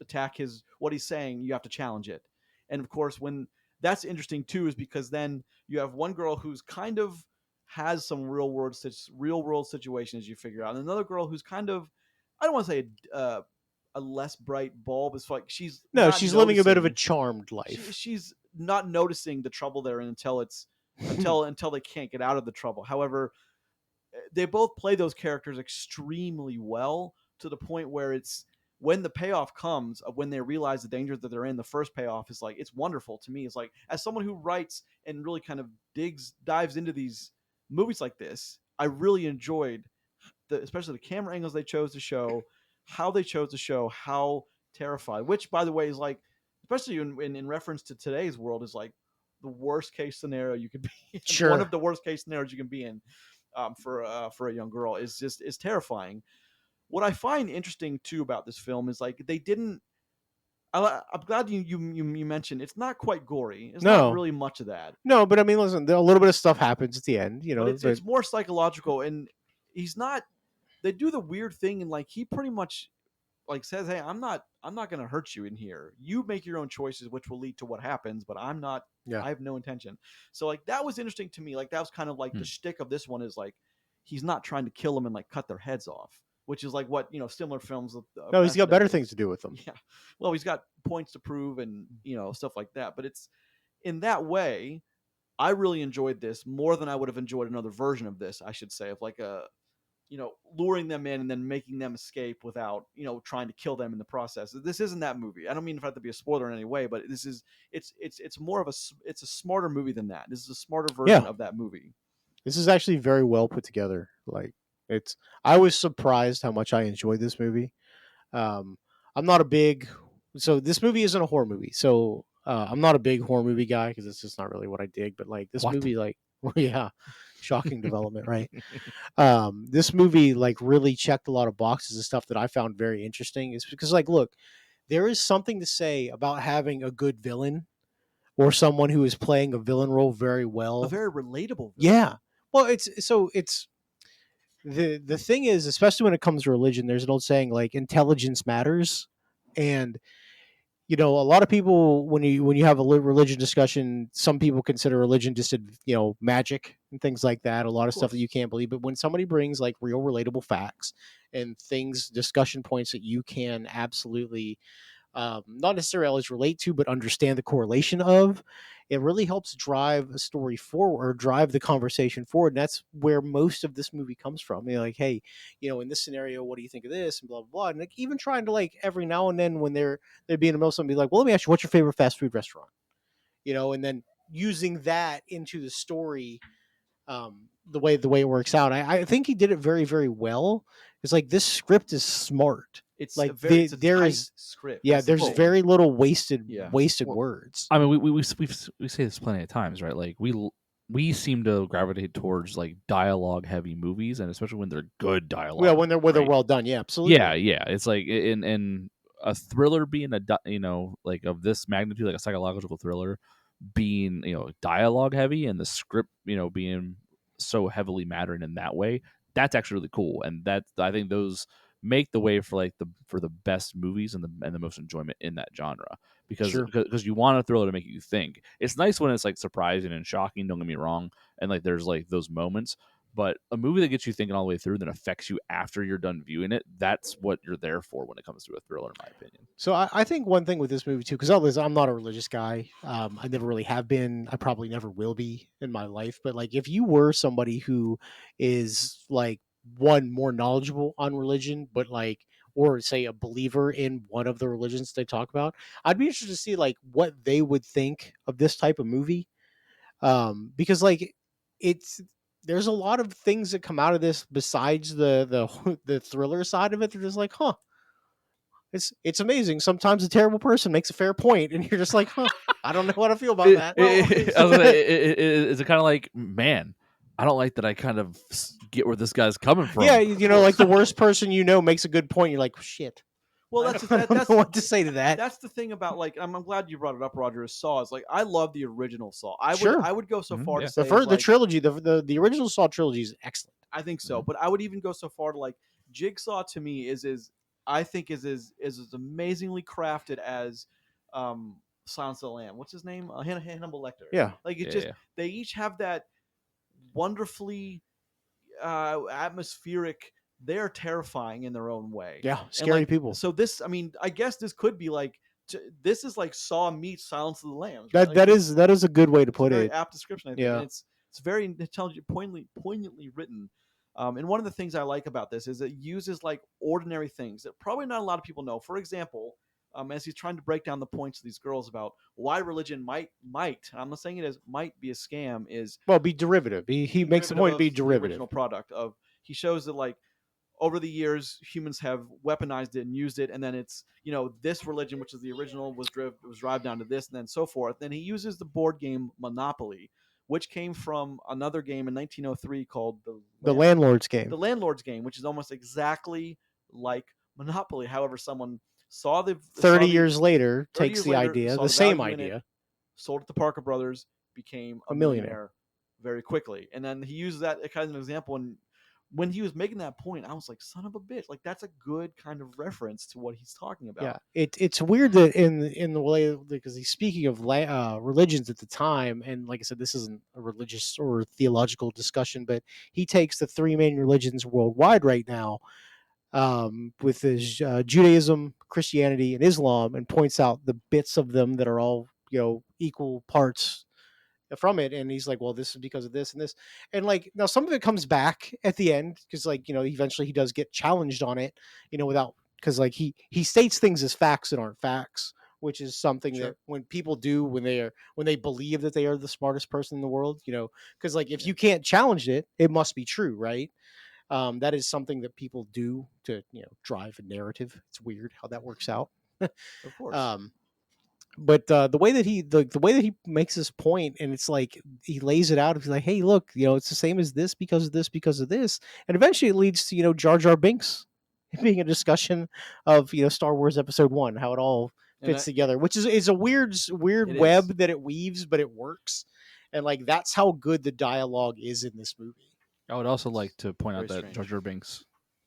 attack his what he's saying. You have to challenge it. And of course, when that's interesting too, is because then you have one girl who's kind of has some real world situations you figure out, and another girl who's kind of, I don't want to say a less bright bulb. It's like she's No, not she's living a bit of a noticing. charmed life. She's not noticing the trouble they're in until they can't get out of the trouble. However, they both play those characters extremely well, to the point where it's when the payoff comes of when they realize the danger that they're in. The first payoff is like, it's wonderful to me. It's like, as someone who writes and really kind of dives into these movies like this, I really enjoyed especially the camera angles they chose to show, how they chose to show how terrified, which by the way is like, especially in reference to today's world, is like the worst case scenario you could be in. One Sure. of the worst case scenarios you can be in, for a young girl, is terrifying. What I find interesting too about this film is like they didn't. I'm glad you mentioned it's not quite gory. It's not No, really much of that, no, but I mean, listen, a little bit of stuff happens at the end, but but it's more psychological, and he's not. They do the weird thing, and like he pretty much like says, "Hey, I'm not going to hurt you in here. You make your own choices, which will lead to what happens. But I'm not. yeah, I have no intention." So like that was interesting to me. Like that was kind of like the Hmm. shtick of this one is like he's not trying to kill them and like cut their heads off, which is like what similar films no, he's back in got the better day. things to do with them. Yeah, well, he's got points to prove and stuff like that. But it's in that way. I really enjoyed this more than I would have enjoyed another version of this. I should say, of like luring them in and then making them escape without trying to kill them in the process. This isn't that movie. I don't mean for that to be a spoiler in any way, but it's more of it's a smarter movie than that. This is a smarter version Yeah, of that movie. this is actually very well put together. Like it's, I was surprised how much I enjoyed this movie. Um, I'm not a big, so this movie isn't a horror movie. So I'm not a big horror movie guy because it's just not really what I dig. But like this What? movie, like yeah, shocking development, right? This movie like really checked a lot of boxes of stuff that I found very interesting. Is because like, look, there is something to say about having a good villain or someone who is playing a villain role very A well. very relatable villain. Yeah. Well, it's the thing is, especially when it comes to religion, there's an old saying like intelligence matters, and a lot of people when you have a religion discussion, some people consider religion just magic and things like that. A lot of stuff that you can't believe, but when somebody brings like real relatable facts and things, discussion points that you can absolutely not necessarily always relate to, but understand the correlation of, it really helps drive a story forward or drive the conversation forward. And that's where most of this movie comes from. Like, hey, in this scenario, what do you think of this? And blah, blah, blah. And like, even trying to like every now and then when they're being in the middle of something, be like, well, let me ask you, what's your favorite fast food restaurant? And then using that into the story, the way it works out. I think he did it very, very well. It's like this script is smart. It's Like it's a there tight is, script. yeah, That's the there's thing. very little wasted Yeah. Well, words. I mean, we say this plenty of times, right? Like we seem to gravitate towards like dialogue heavy movies, and especially when they're good dialogue. Well, when they're right? well done, yeah, absolutely. Yeah. It's like in a thriller being like of this magnitude, like a psychological thriller, being dialogue heavy and the script being so heavily mattering in that way. That's actually really cool, and I think those make the way for like the best movies and the most enjoyment in that genre because Sure. you want a thriller to make you think. It's nice when it's like surprising and shocking. Don't get me wrong, and like there's like those moments. But a movie that gets you thinking all the way through and then affects you after you're done viewing it, that's what you're there for when it comes to a thriller, in my opinion. So I think one thing with this movie too, because I'm not a religious guy. I never really have been. I probably never will be in my life. But like, if you were somebody who is like one more knowledgeable on religion, but like, or say a believer in one of the religions they talk about, I'd be interested to see like what they would think of this type of movie. Because like it's there's a lot of things that come out of this besides the the thriller side of it. They're just like, huh, it's amazing. Sometimes a terrible person makes a fair point, and you're just like, huh, I don't know what I feel about that. I was gonna say, is it kind of like, man, I don't like that I kind of get where this guy's coming from. Yeah, like the worst person makes a good point. You're like, shit. Well, I that's don't know what to say to that. That's the thing about like I'm glad you brought it up, Roger. Is Saw is like I love the original Saw. Sure. I would go so far yeah. to say The like, trilogy, the original Saw trilogy is excellent. I think so, but I would even go so far to like Jigsaw to me is I think is as amazingly crafted as Silence of the Lamb. What's his name? Hannibal Lecter. Yeah. Like it Yeah, just yeah. they each have that wonderfully atmospheric. They're terrifying in their own way. Yeah, And, scary like, people. So this, I mean, I guess this could be like this is like Saw meets Silence of the Lambs. That Like, that is a good way to it's a put very it. apt description. I think. Yeah. And it's very intelligent, poignantly written. And one of the things I like about this is it uses like ordinary things that probably not a lot of people know. For example, as he's trying to break down the points to these girls about why religion might I'm not saying it as might be a scam, is Well, be derivative. He makes the point to be the derivative. original product of. He shows that like over the years humans have weaponized it and used it, and then it's this religion, which is the original, was driven down to this, and then so forth. Then he uses the board game Monopoly, which came from another game in 1903 called The Landlord's Game. the Landlord's Game, which is almost exactly like Monopoly. However, someone saw 30 years later 30 takes years the later, idea, saw the same value in it, idea. sold it to Parker Brothers, became a millionaire very quickly. And then he uses that kind of an example. And when he was making that point, I was like, son of a bitch. Like, that's a good kind of reference to what he's talking about. Yeah, it's weird that in the way, because he's speaking of religions at the time, and like I said, this isn't a religious or theological discussion, but he takes the three main religions worldwide right now, with his Judaism, Christianity, and Islam, and points out the bits of them that are all equal parts from it, and he's like, well, this is because of this and this, and like now some of it comes back at the end because like eventually he does get challenged on it, without, because like he states things as facts that aren't facts, which is something that Sure. when people do when they believe that they are the smartest person in the world, because like if Yeah. you can't challenge it, it must be true, right? That is something that people do to drive a narrative. It's weird how that works out. Of course. um, but the way that the way that he makes his point, and it's like he lays it out. He's like, "Hey, look, it's the same as this because of this because of this," and eventually it leads to Jar Jar Binks being a discussion of Star Wars Episode 1, how it all And fits together, which is a weird it is. web that it weaves, but it works, and like that's how good the dialogue is in this movie. I would also like to point out Very that strange. Jar Jar Binks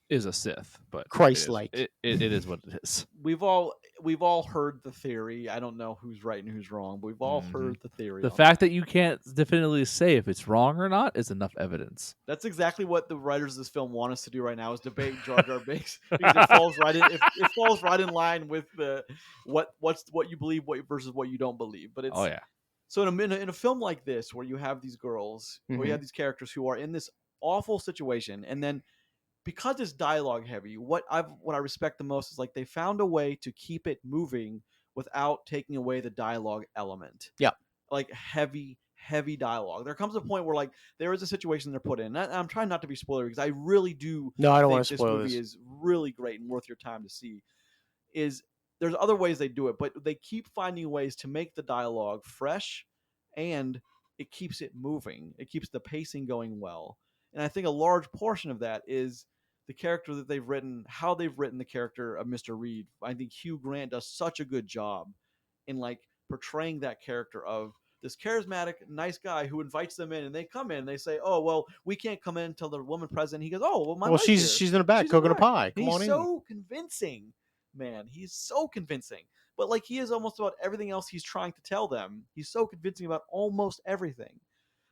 is a Sith, but Christ-like. it is what it is. We've all heard the theory. I don't know who's right and who's wrong, but we've all heard the theory. The on fact that you can't definitively say if it's wrong or not is enough evidence. That's exactly what the writers of this film want us to do right now, is debate Jar Jar Binks, because it falls right in. It falls right in line with the what you believe versus what you don't believe. But it's Oh yeah. so in a film like this, where you have these girls, where you have these characters who are in this awful situation, and then because it's dialogue heavy, what I respect the most is like they found a way to keep it moving without taking away the dialogue element. Yeah. Like heavy dialogue. There comes a point where like there is a situation they're put in. And I'm trying not to be spoiler because I really do. No, I don't think want to this spoil movie this. is really great and worth your time to see. Is there's other ways they do it, but they keep finding ways to make the dialogue fresh, and it keeps it moving. It keeps the pacing going well. And I think a large portion of that is the character that they've written, how they've written the character of Mr. Reed. I think Hugh Grant does such a good job in like portraying that character of this charismatic, nice guy who invites them in, and they come in and they say, "Oh, well, we can't come in until the woman president." He goes, "Oh, well, my Well, wife's here. she's in the back She's in the cooking a back." pie. And Come on he's in. so convincing, man. He's so convincing. But like he is almost about everything else he's trying to tell them. He's so convincing about almost everything.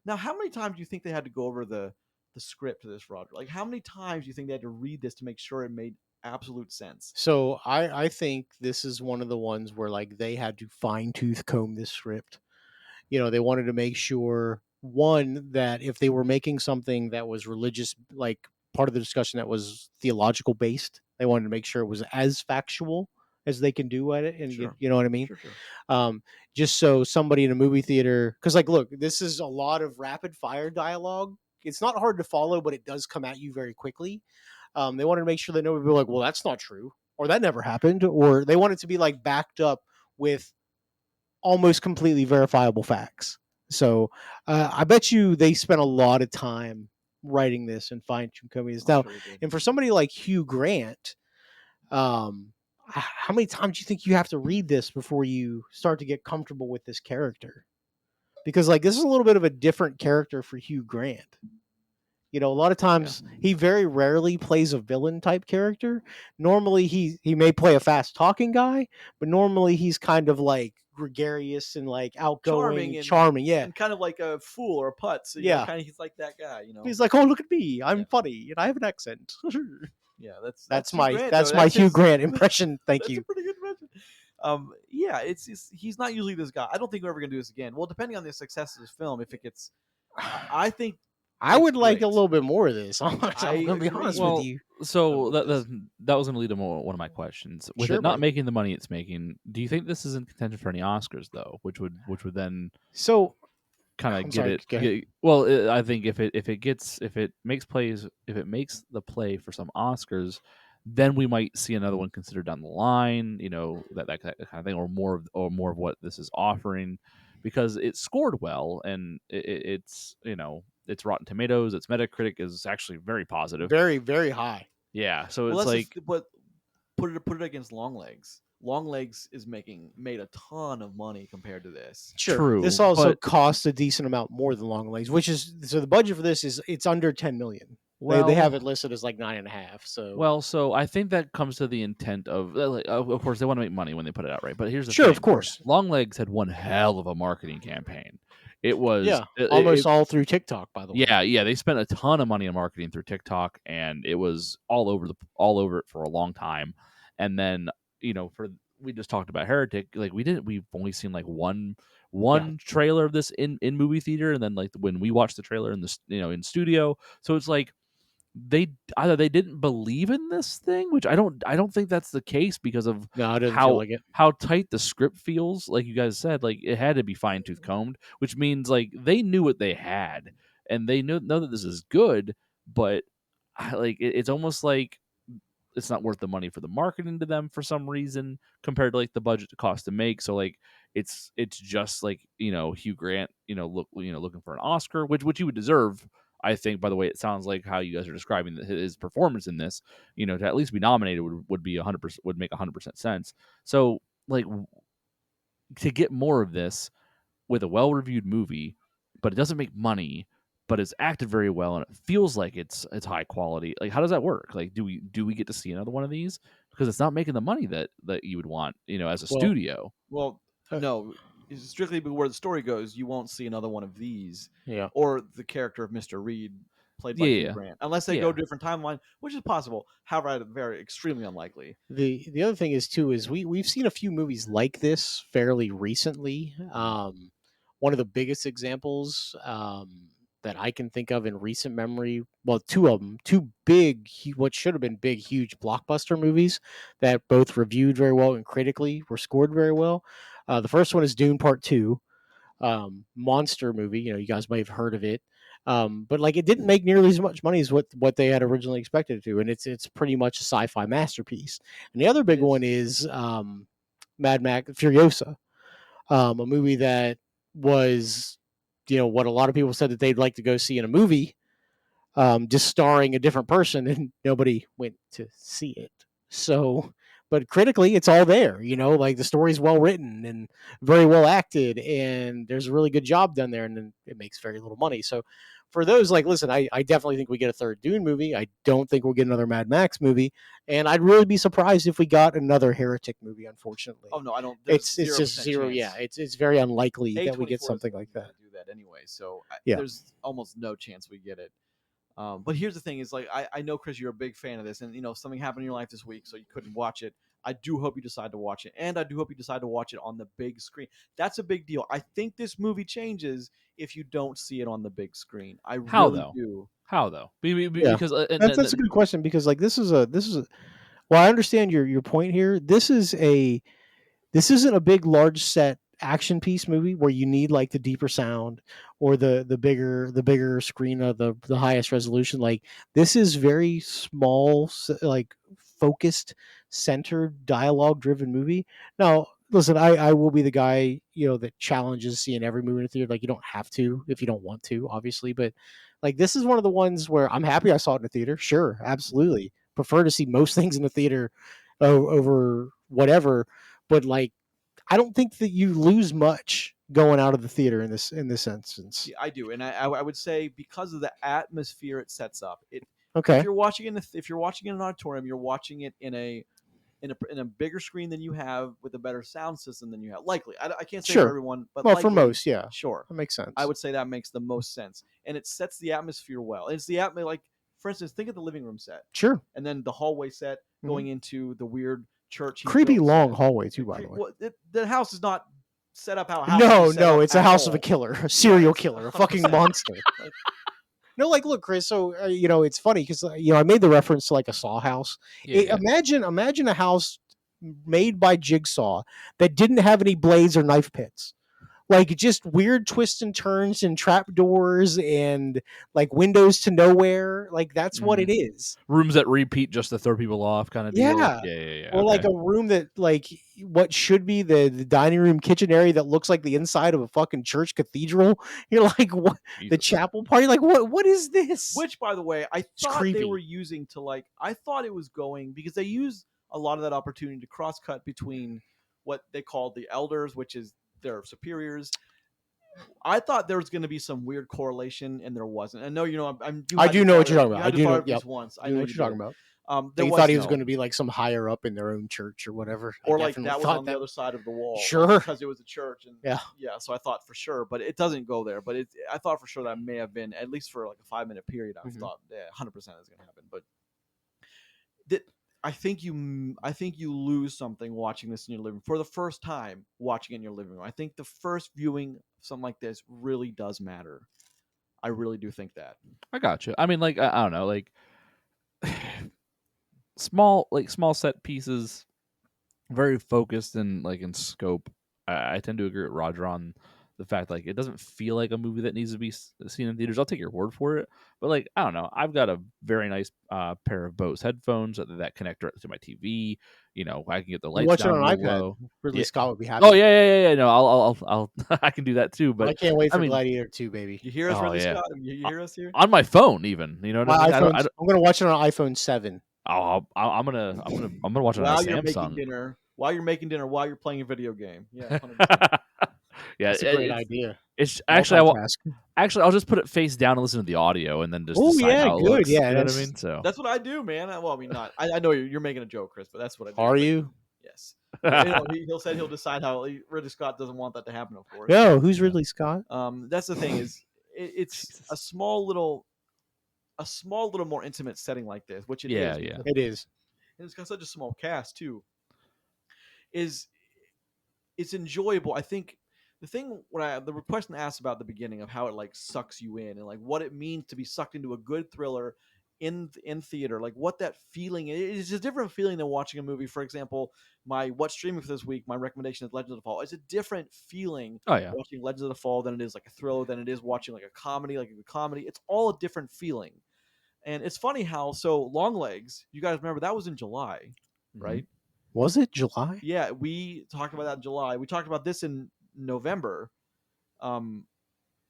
Now, how many times do you think they had to go over the script to this, Roger? Like, how many times do you think they had to read this to make sure it made absolute sense? So I think this is one of the ones where like they had to fine tooth comb this script. They wanted to make sure, one, that if they were making something that was religious, like part of the discussion that was theological based, they wanted to make sure it was as factual as they can do at it, and Sure. you know what I mean. Sure, sure. Just so somebody in a movie theater, because like, look, this is a lot of rapid fire dialogue. It's not hard to follow, but it does come at you very quickly. They wanted to make sure that nobody would be like, well, that's not true, or that never happened, or they want it to be like backed up with almost completely verifiable facts. So I bet you they spent a lot of time writing this and fine tune coming this. Now, Sure they did. and for somebody like Hugh Grant, how many times do you think you have to read this before you start to get comfortable with this character? Because like this is a little bit of a different character for Hugh Grant. A lot of times he very rarely plays a villain type character. Normally he may play a fast talking guy, but normally he's kind of like gregarious and like outgoing, charming. Yeah. And kind of like a fool or a putz. So Yeah. kind of he's like that guy, He's like, oh, look at me, I'm funny and I have an accent. Yeah, that's Hugh my Grant, that's though. my That's Hugh his- Grant impression. Thank That's you. a pretty good impression. Yeah, it's he's not usually this guy. I don't think we're ever gonna do this again. Well, depending on the success of this film, if it gets, I think I it's would like a great. little bit more of this. I'm I gonna be agree. honest Well, with you. so with this. that was going to lead to one of my questions. With Sure, it not buddy. making the money it's making, do you think this is in contention for any Oscars though? Which would then So kind I'm of get sorry, it. go ahead. I think if it makes the play for some Oscars, then we might see another one considered down the line. That kind of thing, or more of what this is offering, because it scored well and it's it's Rotten Tomatoes, its Metacritic is actually very positive. Very, very high. Yeah, so Well, it's like but put it against Long Legs. Long Legs made a ton of money compared to this. Sure. True, This also but- costs a decent amount more than Long Legs, which is so the budget for this is it's under 10 million. They have it listed as like 9.5. So Well, so I think that comes to the intent of of course they want to make money when they put it out, right? But here's the sure, thing. of course. Longlegs had one hell of a marketing campaign. It was almost all through TikTok, by the way. Yeah, they spent a ton of money on marketing through TikTok, and it was all over it for a long time. And then we just talked about Heretic. Like we've only seen like one Yeah. trailer of this in movie theater, and then like when we watched the trailer in this in studio. So it's like they either they didn't believe in this thing, which I don't think that's the case because of No, it doesn't feel how like it. tight the script feels. Like you guys said, like it had to be fine tooth combed, which means like they knew what they had and they know that this is good, but it's almost like it's not worth the money for the marketing to them for some reason compared to like the budget to cost to make. So like it's just like Hugh Grant looking for an Oscar, which he would deserve. I think by the way it sounds like how you guys are describing his performance in this, to at least be nominated would be 100% would make 100% sense. So like to get more of this with a well-reviewed movie, but it doesn't make money, but it's acted very well and it feels like it's high quality. Like, how does that work? Like, do we get to see another one of these because it's not making the money that you would want, as a Well, studio? Well, uh, no, strictly where the story goes, you won't see another one of these yeah. or the character of Mr. Reed played by Yeah, Hugh yeah, Grant, unless they go yeah. to a different timeline, which is possible. However, very extremely unlikely. The other thing is too is we've seen a few movies like this fairly recently. One of the biggest examples that I can think of in recent memory, well, two of them, two big, what should have been big, huge blockbuster movies that both reviewed very well and critically were scored very well. The first one is Dune Part Two, monster movie. You guys may have heard of it, but like it didn't make nearly as much money as what they had originally expected it to, and it's pretty much a sci-fi masterpiece. And the other It big one is. is Mad Max Furiosa, a movie that was what a lot of people said that they'd like to go see in a movie, just starring a different person, and nobody went to see it. So, but critically, it's all there. Like the story's well written and very well acted, and there's a really good job done there, and then it makes very little money. So, for those, like, listen, I definitely think we get a third Dune movie. I don't think we'll get another Mad Max movie, and I'd really be surprised if we got another Heretic movie. Oh Unfortunately, no, I don't. There's it's 0% just zero. Yeah, chance. it's very unlikely that we get A24 something isn't like going that. to do that anyway, so Yeah, there's almost no chance we get it. But here's the thing: is like I know Chris, you're a big fan of this, and something happened in your life this week, so you couldn't watch it. I do hope you decide to watch it, and I do hope you decide to watch it on the big screen. That's a big deal. I think this movie changes if you don't see it on the big screen. I How really though? do. How though? yeah. Because That's a good question because like this is a well, I understand your point here. This isn't a big large set action piece movie where you need like the deeper sound or the bigger screen of the highest resolution. Like this is very small, like focused, centered, dialogue driven movie. Now, listen, I will be the guy that challenges seeing every movie in the theater. Like you don't have to if you don't want to, obviously, but like this is one of the ones where I'm happy I saw it in the theater. Sure, absolutely. Prefer to see most things in the theater over whatever, but like I don't think that you lose much going out of the theater in this instance. See, I do, and I would say because of the atmosphere it sets up. If Okay, you're watching if you're watching in an auditorium, you're watching it in a bigger screen than you have with a better sound system than you have. Likely, I can't say for sure. everyone, but Well, for likely, most, yeah, sure. that makes I sense. would say that makes the most sense, and it sets the atmosphere well. It's the atmosphere, like for instance, think of the living room set, Sure. and then the hallway set Hmm. going into the weird church he Creepy built long set. hallway too, by the way. Well, the house is not set up how a house should be No, set no, up it's a at house of a all. killer, a Yeah, serial it's killer, a fucking 100%. monster. No, like, look, Chris. So it's funny because I made the reference to like a Saw house. yeah, yeah. Imagine a house made by Jigsaw that didn't have any blades or knife pits. Like just weird twists and turns and trap doors and like windows to nowhere. Like that's what it Mhm. is. Rooms that repeat just to throw people off, kind of deal. Yeah. Yeah, yeah, yeah. Or like Okay. a room that like what should be the dining room kitchen area that looks like the inside of a fucking church cathedral. You're like what the Jesus. chapel party? Like what is this? Which, by the way, I It's thought they were creepy. using to I thought it was going because they use a lot of that opportunity to cross cut between what they called the elders, which is their superiors. I thought there was going to be some weird correlation, and there wasn't. I know you I had do to know fart what it. you're talking You about. I had to do know. fart at Yep. least once. I I do know know what you you're talking did. about. There Like you thought was he was going no, to be like some higher up in their own church or whatever. I or like definitely that was thought on the that. other side of the wall, like Sure. because it was a church, and Yeah. yeah. So I thought for sure, but it doesn't go there. But I thought for sure that may have been at least for like a 5-minute period. I Hmm. thought, yeah, 100% is going to happen. But that I think you lose something watching this in your living room for the first time watching it in your living room. I think the first viewing of something like this really does matter. I really do think that. I got you. I mean, like I don't know, like small set pieces, very focused and like in scope. I tend to agree with Roger on the fact like it doesn't feel like a movie that needs to be seen in theaters. I'll take your word for it, but like I don't know, I've got a very nice pair of Bose headphones that connect directly to my TV. You know, I can get the You lights watch it down on an real iPad. low. Ridley Yeah. Scott would be Oh happy. yeah. No, I'll I can do that too. But I can't wait I for mean, Gladiator 2, baby. You hear us, oh Ridley yeah, Scott? You hear us here? on my phone even. You know what I My mean? iPhone's. I'm gonna watch it on iPhone 7. I'm gonna watch it on a While you're making Samsung. dinner, while you're playing a video game. Yeah, 100%. Yeah, That's a great idea. it's actually Multitask. actually I'll just put it face down and listen to the audio and then just Oh decide yeah, how it good. looks. Yeah, You know what I that's. mean? So That's what I do, man. Well, I mean, not. I know you're making a joke, Chris, but that's what I do. Are But you? yes, you know, he'll say he'll decide how. Ridley Scott doesn't want that to happen, of course. No, who's Yeah. Ridley Scott? That's the thing is, it's Jesus. a small little more intimate setting like this, which it Yeah, is. yeah. It is. And it's got such a small cast too. Is it's enjoyable. I think the thing the question asked about the beginning of how it like sucks you in and like what it means to be sucked into a good thriller in theater, like what that feeling is. A different feeling than watching a movie. For example, my what's streaming for this week, my recommendation is Legends of the Fall. It's a different feeling Oh yeah. watching Legends of the Fall than it is like a thriller, than it is watching like a comedy, It's all a different feeling. And it's funny how Long Legs, you guys remember that was in July, right? Was it July? Yeah, we talked about that in July. We talked about this in November.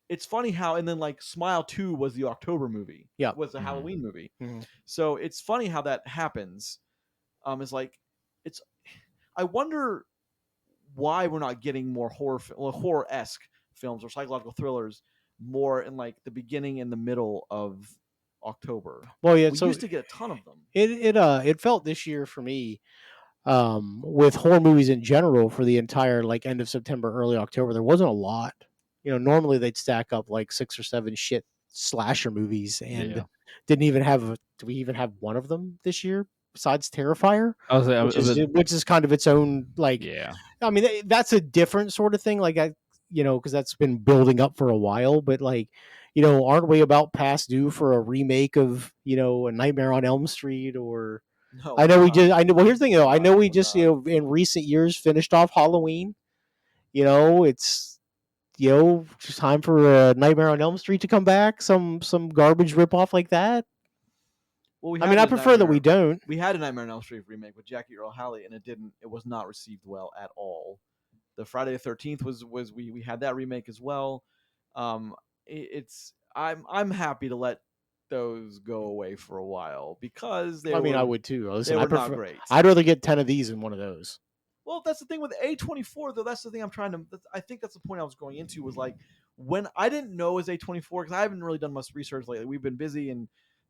It's funny how, and then like Smile 2 was the October movie. Yeah. Was the Halloween movie. Mhm. So it's funny how that happens. It's like, it's, I wonder why we're not getting more horror-esque films or psychological thrillers more in like the beginning and the middle of October. Well, yeah. We So used to get a ton of them. it felt this year for me, with horror movies in general for the entire like end of September, early October. There wasn't a lot. You know, normally they'd stack up like 6 or 7 shit slasher movies, and Yeah. didn't even have. Do we even have one of them this year besides Terrifier? I was Which is kind of its own like. yeah. I mean, that's a different sort of thing. Like because that's been building up for a while. But like, aren't we about past due for a remake of A Nightmare on Elm Street? Or No, I know we just. I know. Well, here's the thing, though. I know we we're just not. in recent years finished off Halloween. It's just time for a Nightmare on Elm Street to come back. Some garbage ripoff like that. Well, we I had mean, I a prefer that we Nightmare- don't. We had a Nightmare on Elm Street remake with Jackie Earl Haley, and it was not received well at all. The Friday the 13th was we had that remake as well. I'm happy to let those go away for a while because I mean, I would too. Listen, they I were not prefer. great. I'd rather get 10 of these than one of those. Well, that's the thing with A24, though. That's the thing I think that's the point I was going into was like when I didn't know it was A24 because I haven't really done much research lately. We've been busy and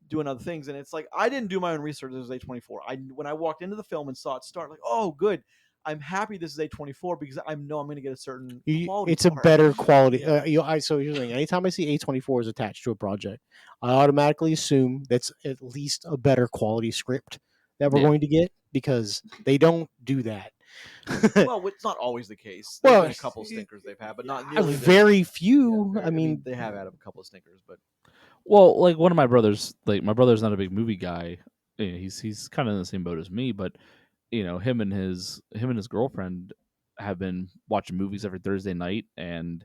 doing other things, and it's like I didn't do my own research. It was A24. When I walked into the film and saw it start, like, oh, good. I'm happy this is A24 because I know I'm going to get a certain quality. It's a better quality. Yeah. So here's the thing. Anytime I see A24 is attached to a project, I automatically assume that's at least a better quality script that we're Yeah. going to get, because they don't do that. Well, it's not always the case. There's been a couple of stinkers they've had, but not nearly very this. few. Yeah, I mean, they have had a couple of stinkers, but Well, like one of my brothers, like my brother's not a big movie guy. You know, he's kind of in the same boat as me, but him and his girlfriend have been watching movies every Thursday night, and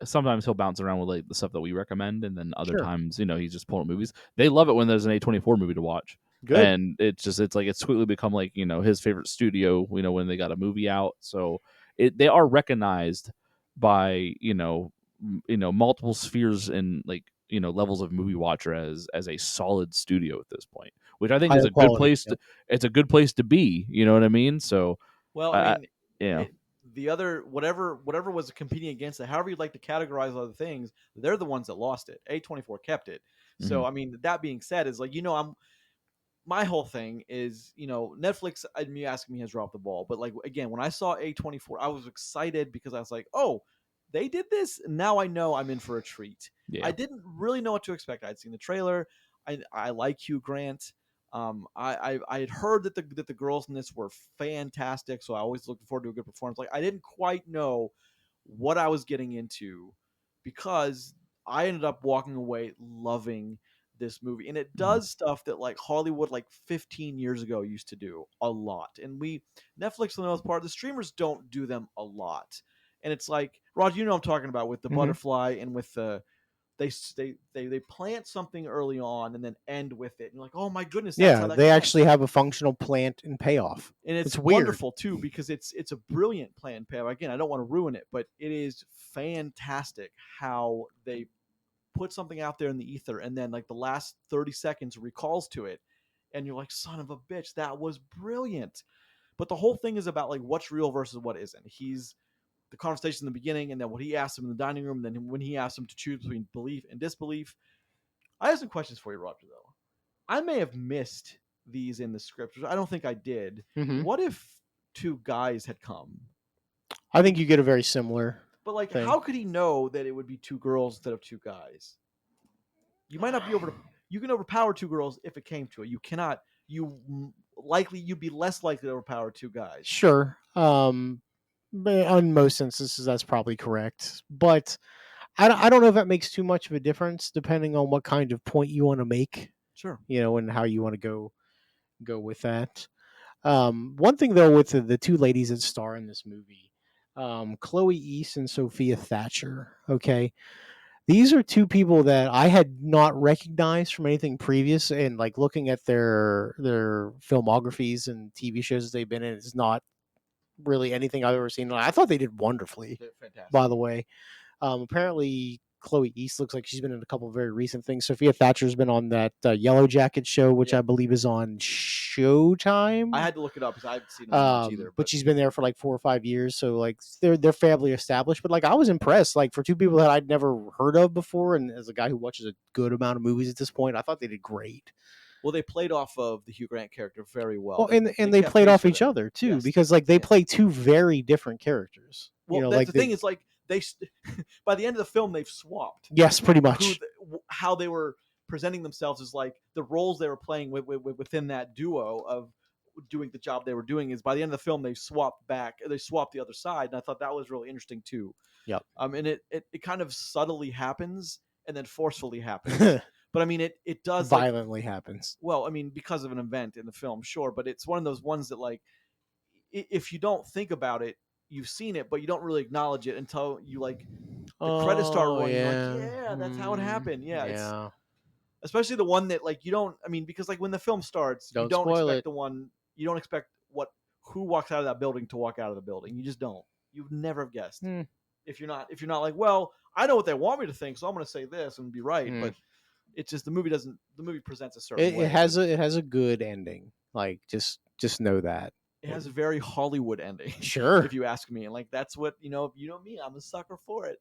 sometimes he'll bounce around with like the stuff that we recommend, and then other Sure. times he's just pulling up movies. They love it when there's an A24 movie to watch. good. And it's like it's quickly become like his favorite studio when they got a movie out. So they are recognized by multiple spheres and like levels of movie watcher as a solid studio at this point, which I think is Higher a good quality. place to it's a good place to be. You know what I mean? So well, I I mean, the other whatever was competing against it, however you'd like to categorize other things, they're the ones that lost it. A24 kept it. So I mean, that being said, is like my whole thing is Netflix. Me asking me has dropped the ball, but like again, when I saw A24, I was excited because I was like, oh, they did this. Now I know I'm in for a treat. Yeah. I didn't really know what to expect. I'd seen the trailer. I like Hugh Grant. I had heard that the girls in this were fantastic, so I always looked forward to a good performance. Like I didn't quite know what I was getting into because I ended up walking away loving this movie, and it does stuff that like Hollywood like 15 years ago used to do a lot, and Netflix for the most part, the streamers don't do them a lot. And it's like, Rod, you know what I'm talking about with the Mhm. butterfly and with the they plant something early on and then end with it. And you're like, oh my goodness, that's how Yeah, that they goes. actually have a functional plant and payoff. And it's It's weird. wonderful too because it's a brilliant plan, Pam. Again, I don't want to ruin it, but it is fantastic how they put something out there in the ether and then like the last 30 seconds recalls to it, and you're like, son of a bitch, that was brilliant. But the whole thing is about like what's real versus what isn't. He's the conversation in the beginning, and then what he asked him in the dining room, and then when he asked him to choose between belief and disbelief. I have some questions for you, Roger, though. I may have missed these in the scriptures. I don't think I did. Mhm. What if two guys had come? I think you get a very similar But like, thing. how could he know that it would be two girls instead of two guys? You might not be able to. You can overpower two girls if it came to it. You cannot. You'd be less likely to overpower two guys. Sure. But on most instances, that's probably correct. But I don't know if that makes too much of a difference, depending on what kind of point you want to make, Sure. and how you want to go with that. One thing though, with the two ladies that star in this movie, Chloe East and Sophia Thatcher. Okay, these are two people that I had not recognized from anything previous, and like looking at their filmographies and TV shows that they've been in, is not really anything I've ever seen. I thought they did wonderfully, They're fantastic. by the way. Apparently, Chloe East looks like she's been in a couple of very recent things. Sophia Thatcher's been on that Yellow Jacket show, which Yeah. I believe is on Showtime. I had to look it up because I haven't seen it much either. But she's been there for like 4 or 5 years, so like they're family established. But like I was impressed, like for two people that I'd never heard of before, and as a guy who watches a good amount of movies at this point, I thought they did great. Well, they played off of the Hugh Grant character very well. Well, and they kept played pace off with each it. other too, Yes. because like they Yeah. play two very different characters. Well, that's like the thing is like by the end of the film they've swapped. Yes, pretty much. How they were presenting themselves is like the roles they were playing within that duo of doing the job they were doing is by the end of the film they swapped the other side, and I thought that was really interesting too. Yep. And it kind of subtly happens and then forcefully happens. But I mean it does violently happens. Well, I mean because of an event in the film, sure, but it's one of those ones that like if you don't think about it, you've seen it, but you don't really acknowledge it until you like the credits start rolling. Yeah. You're like, yeah, that's how it happened. Yeah, yeah. It's especially the one that like you don't. I mean, because like when the film starts, you Don't don't spoil expect it. the one. You don't expect who walks out of that building to walk out of the building. You just don't. You'd never have guessed if you're not like, well, I know what they want me to think, so I'm going to say this and be right. But it's just the movie doesn't. The movie presents a certain way. It has a good ending. Like just know that. It has a very Hollywood ending. Sure. If you ask me, and like that's what you know me, I'm a sucker for it.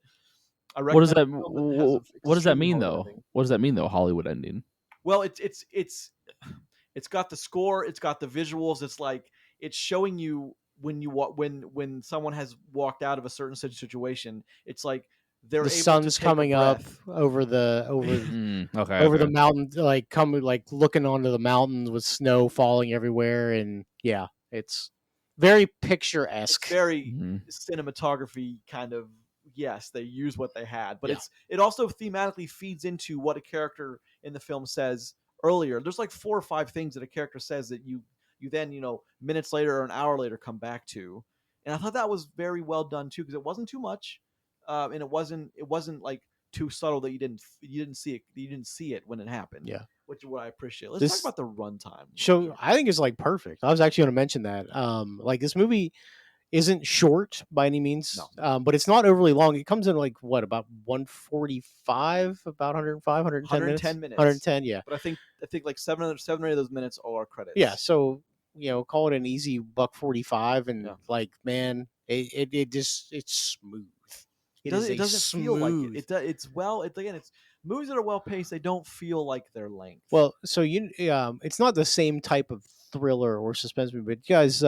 What does that mean though? What does that mean though? Hollywood ending. Well, it's got the score, it's got the visuals. It's like it's showing you when someone has walked out of a certain situation. It's like they're the able sun's to take coming up over the the mountain, like coming like looking onto the mountains with snow falling everywhere, and yeah, it's very picturesque. It's very cinematography kind of. Yes, they use what they had, but Yeah. it also thematically feeds into what a character in the film says earlier. There's like 4 or 5 things that a character says that you then minutes later or an hour later come back to, and I thought that was very well done too because it wasn't too much, and it wasn't like too subtle that you didn't see it when it happened. Yeah, which is what I appreciate. Let's talk about the runtime. So I think it's like perfect. I was actually going to mention that. Like this movie isn't short by any means, but it's not overly long. It comes in like what, about 145, about 105, 110 minutes. 110, yeah. But I think like 7 or 8 of those minutes are credits. Yeah, so call it an easy $1.45, and like man, it's smooth. It doesn't feel like it. It's movies that are well paced. They don't feel like their length. Well, so it's not the same type of thriller or suspense movie, but guys,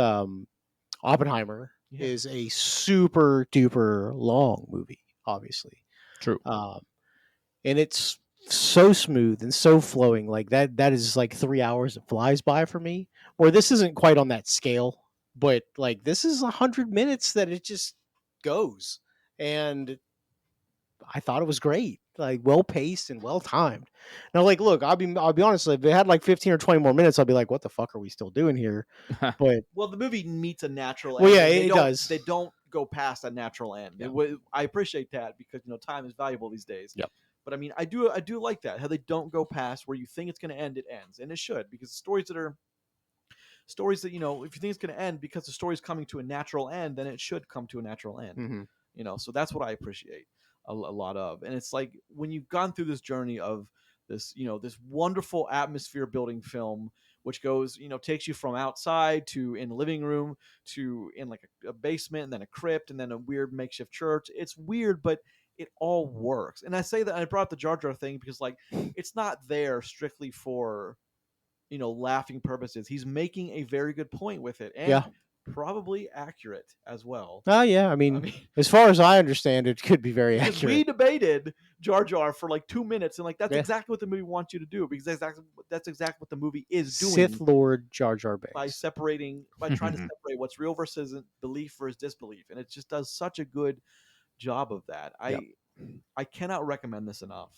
Oppenheimer is a super duper long movie, obviously. True. And it's so smooth and so flowing. Like that is like 3 hours that flies by for me. Where this isn't quite on that scale, but like this is 100 minutes that it just goes. And I thought it was great, like well paced and well timed. Now, like, look, I'll be honest. If it had like 15 or 20 more minutes, I'll be like, what the fuck are we still doing here? But Well, the movie meets a natural well, end. yeah, And it does. They don't go past that natural end. Yeah. I appreciate that because time is valuable these days. Yep. But I mean, I do like that how they don't go past where you think it's going to end, it ends, and it should, because stories that if you think it's going to end because the story's coming to a natural end, then it should come to a natural end. Mm-hmm. So that's what I appreciate a lot of. And it's like when you've gone through this journey of this wonderful atmosphere building film, which goes takes you from outside to in the living room to in like a basement and then a crypt and then a weird makeshift church. It's weird, but it all works. And I say that I brought up the Jar Jar thing because like it's not there strictly for laughing purposes. He's making a very good point with it, and Yeah. probably accurate as well. Oh yeah, I mean, as far as I understand, it could be very because accurate. we debated Jar Jar for like 2 minutes, and like that's Yeah. exactly what the movie wants you to do, because that's exactly what the movie is doing. Sith Lord Jar Jar Binks. By trying to separate what's real versus belief versus disbelief, and it just does such a good job of that. Yep. I cannot recommend this enough.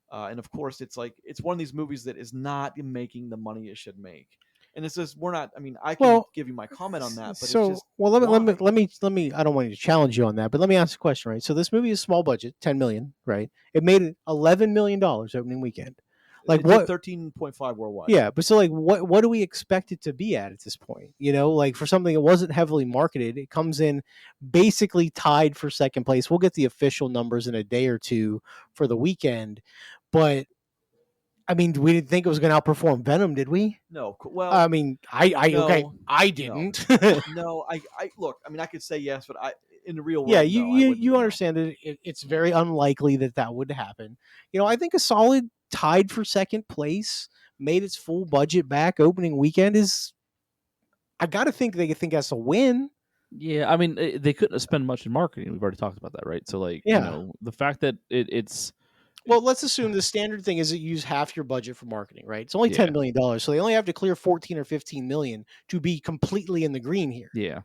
And of course, it's one of these movies that is not making the money it should make. And it's just we're not. I mean, I can give you my comment on that, but so it's just let me. I don't want you to challenge you on that, but let me ask a question. Right. So this movie is small budget, 10 million. Right. It made $11 million opening weekend. Like what? 13.5 worldwide. Yeah, but so like what do we expect it to be at this point? Like for something that wasn't heavily marketed, it comes in basically tied for second place. We'll get the official numbers in a day or two for the weekend, but I mean, we didn't think it was going to outperform Venom, did we? No. Well, I mean, okay, I didn't. No, I look. I mean, I could say yes, but in the real world, yeah, no, you understand that it's very unlikely that would happen. I think a solid tied for second place, made its full budget back opening weekend is. I got to think they think that's a win. Yeah, I mean, they couldn't have spent much in marketing. We've already talked about that, right? So, like, the fact that it's well, let's assume the standard thing is that you use half your budget for marketing, right? It's only $10 million, so they only have to clear 14 or 15 million to be completely in the green here. Yeah,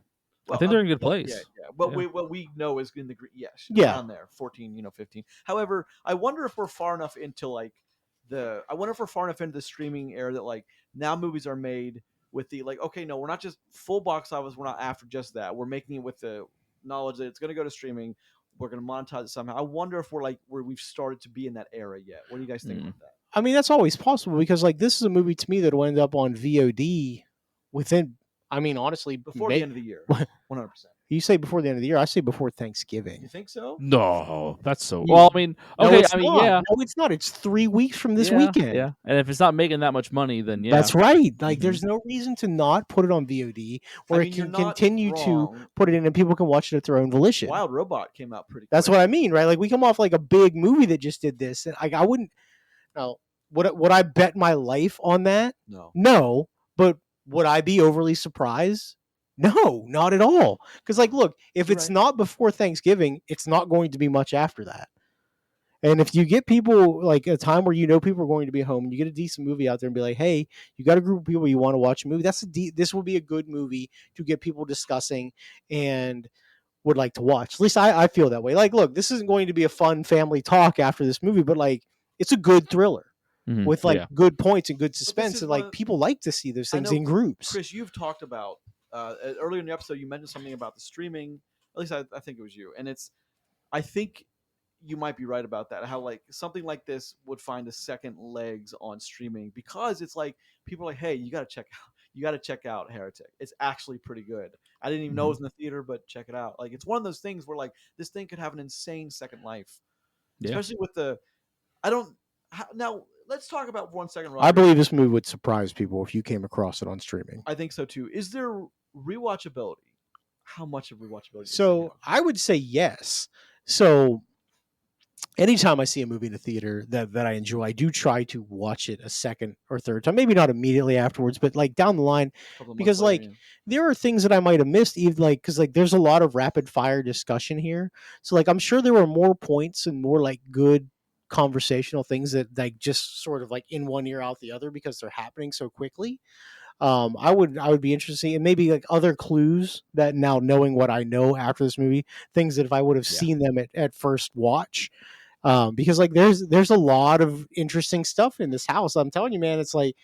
I think they're in a good place. Yeah. But what we know is in the green. Yes, around there, 14, 15. However, I wonder if we're far enough into the streaming era that like now movies are made with the like, okay, no, we're not just full box office. We're not after just that. We're making it with the knowledge that it's going to go to streaming. We're going to monetize it somehow. I wonder if we're like where we've started to be in that era yet. What do you guys think about that? I mean, that's always possible because like this is a movie to me that will end up on VOD within. I mean, honestly, before the end of the year, 100%. You say before the end of the year. I say before Thanksgiving. You think so? No, that's so. Well, I mean, okay, no, I mean, yeah. No, it's not. It's 3 weeks from this weekend. Yeah, and if it's not making that much money, then yeah, that's right. Like, there's no reason to not put it on VOD, where it can continue to put it in, and people can watch it at their own volition. Wild Robot came out pretty. That's what I mean, right? Like, we come off like a big movie that just did this, and I wouldn't. No, would I bet my life on that? No, but would I be overly surprised? No, not at all. Because, like, look, if it's not before Thanksgiving, it's not going to be much after that. And if you get people, like, a time where people are going to be home, and you get a decent movie out there and be like, hey, you got a group of people you want to watch a movie, this will be a good movie to get people discussing and would like to watch. At least I feel that way. Like, look, this isn't going to be a fun family talk after this movie, but, like, it's a good thriller. With like good points and good suspense, and like people like to see those things in groups. Chris, you've talked about earlier in the episode. You mentioned something about the streaming. At least I think it was you, and I think you might be right about that. How like something like this would find a second legs on streaming because it's like people are like, hey, you got to check out Heretic. It's actually pretty good. I didn't even know it was in the theater, but check it out. Like it's one of those things where like this thing could have an insane second life, especially with the. Now let's talk about 1 second. Roger. I believe this movie would surprise people if you came across it on streaming. I think so too. Is there rewatchability? How much of rewatchability? So I would say yes. So anytime I see a movie in a theater that I enjoy, I do try to watch it a second or third time. Maybe not immediately afterwards, but like down the line, because like there are things that I might have missed, even like because like there's a lot of rapid fire discussion here. So like I'm sure there were more points and more like good conversational things that like just sort of like in one ear out the other because they're happening so quickly. I would be interested and maybe like other clues that now knowing what I know after this movie, things that if I would have Yeah. seen them at first watch. Because like there's a lot of interesting stuff in this house. I'm telling you, man, it's like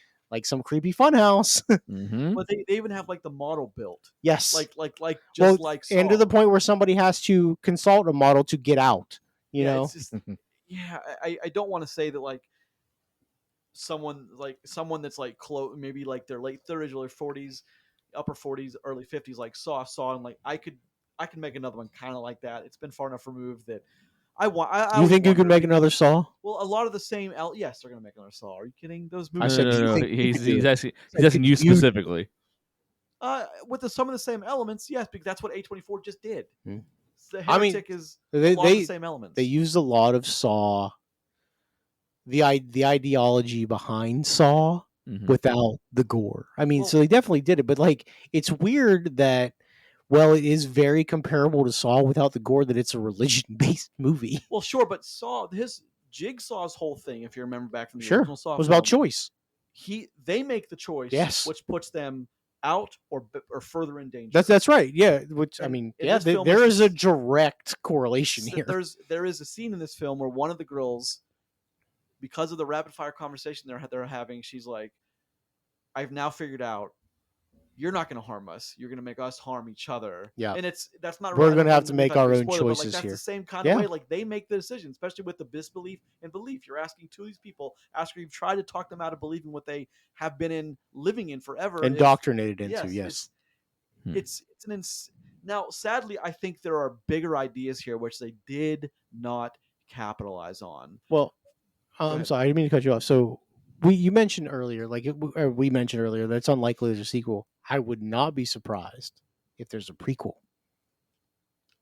some creepy fun house. Mm-hmm. But they even have like the model built, Yes. like Well, just like and to the Saw. point where somebody has to consult a model to get out. You Yeah, know, it's just yeah. I don't want to say that like someone that's like close, maybe like their late 30s, early 40s, upper 40s, early 50s, like saw, and like I can make another one kind of like that. It's been far enough removed that I you always think you could wonder make because another Saw? well, a lot of the same. Yes, they're gonna make another Saw. Are you kidding? Those I movies No, are said, no, do you no. think you could do He's it? asking. I He's said, asking could you you? specifically. with some of the same elements, yes, because that's what A24 just did. Hmm. The I mean, Heretic is a lot of the same they elements. used a lot of Saw, the ideology behind Saw Mm-hmm. without the gore. I mean, Well- so they definitely did it, but like it's weird that well, it is very comparable to Saw without the gore that it's a religion based movie. Well, sure, but his Jigsaw's whole thing, if you remember back from the Sure, original Saw it was film, about choice. they make the choice, Yes. which puts them out or further in danger. That's right. Yeah, which I And mean, in yeah, this film, there it's is a just- direct correlation that here. there is a scene in this film where one of the girls, because of the rapid fire conversation they're having, she's like, "I've now figured out you're not going to harm us. You're going to make us harm each other." Yeah. And that's not. We're I gonna don't have to know make if that's our a own spoiler, but like choices that's here. the same kind Yeah. of way. Like they make the decision, especially with the disbelief and belief. You're asking two of these people after you've tried to talk them out of believing what they have been living in forever. Indoctrinated into, Yes. Hmm. It's now. Sadly, I think there are bigger ideas here which they did not capitalize on. Well, Go I'm ahead. sorry, I didn't mean to cut you off. So you mentioned earlier, we mentioned earlier that it's unlikely there's a sequel. I would not be surprised if there's a prequel.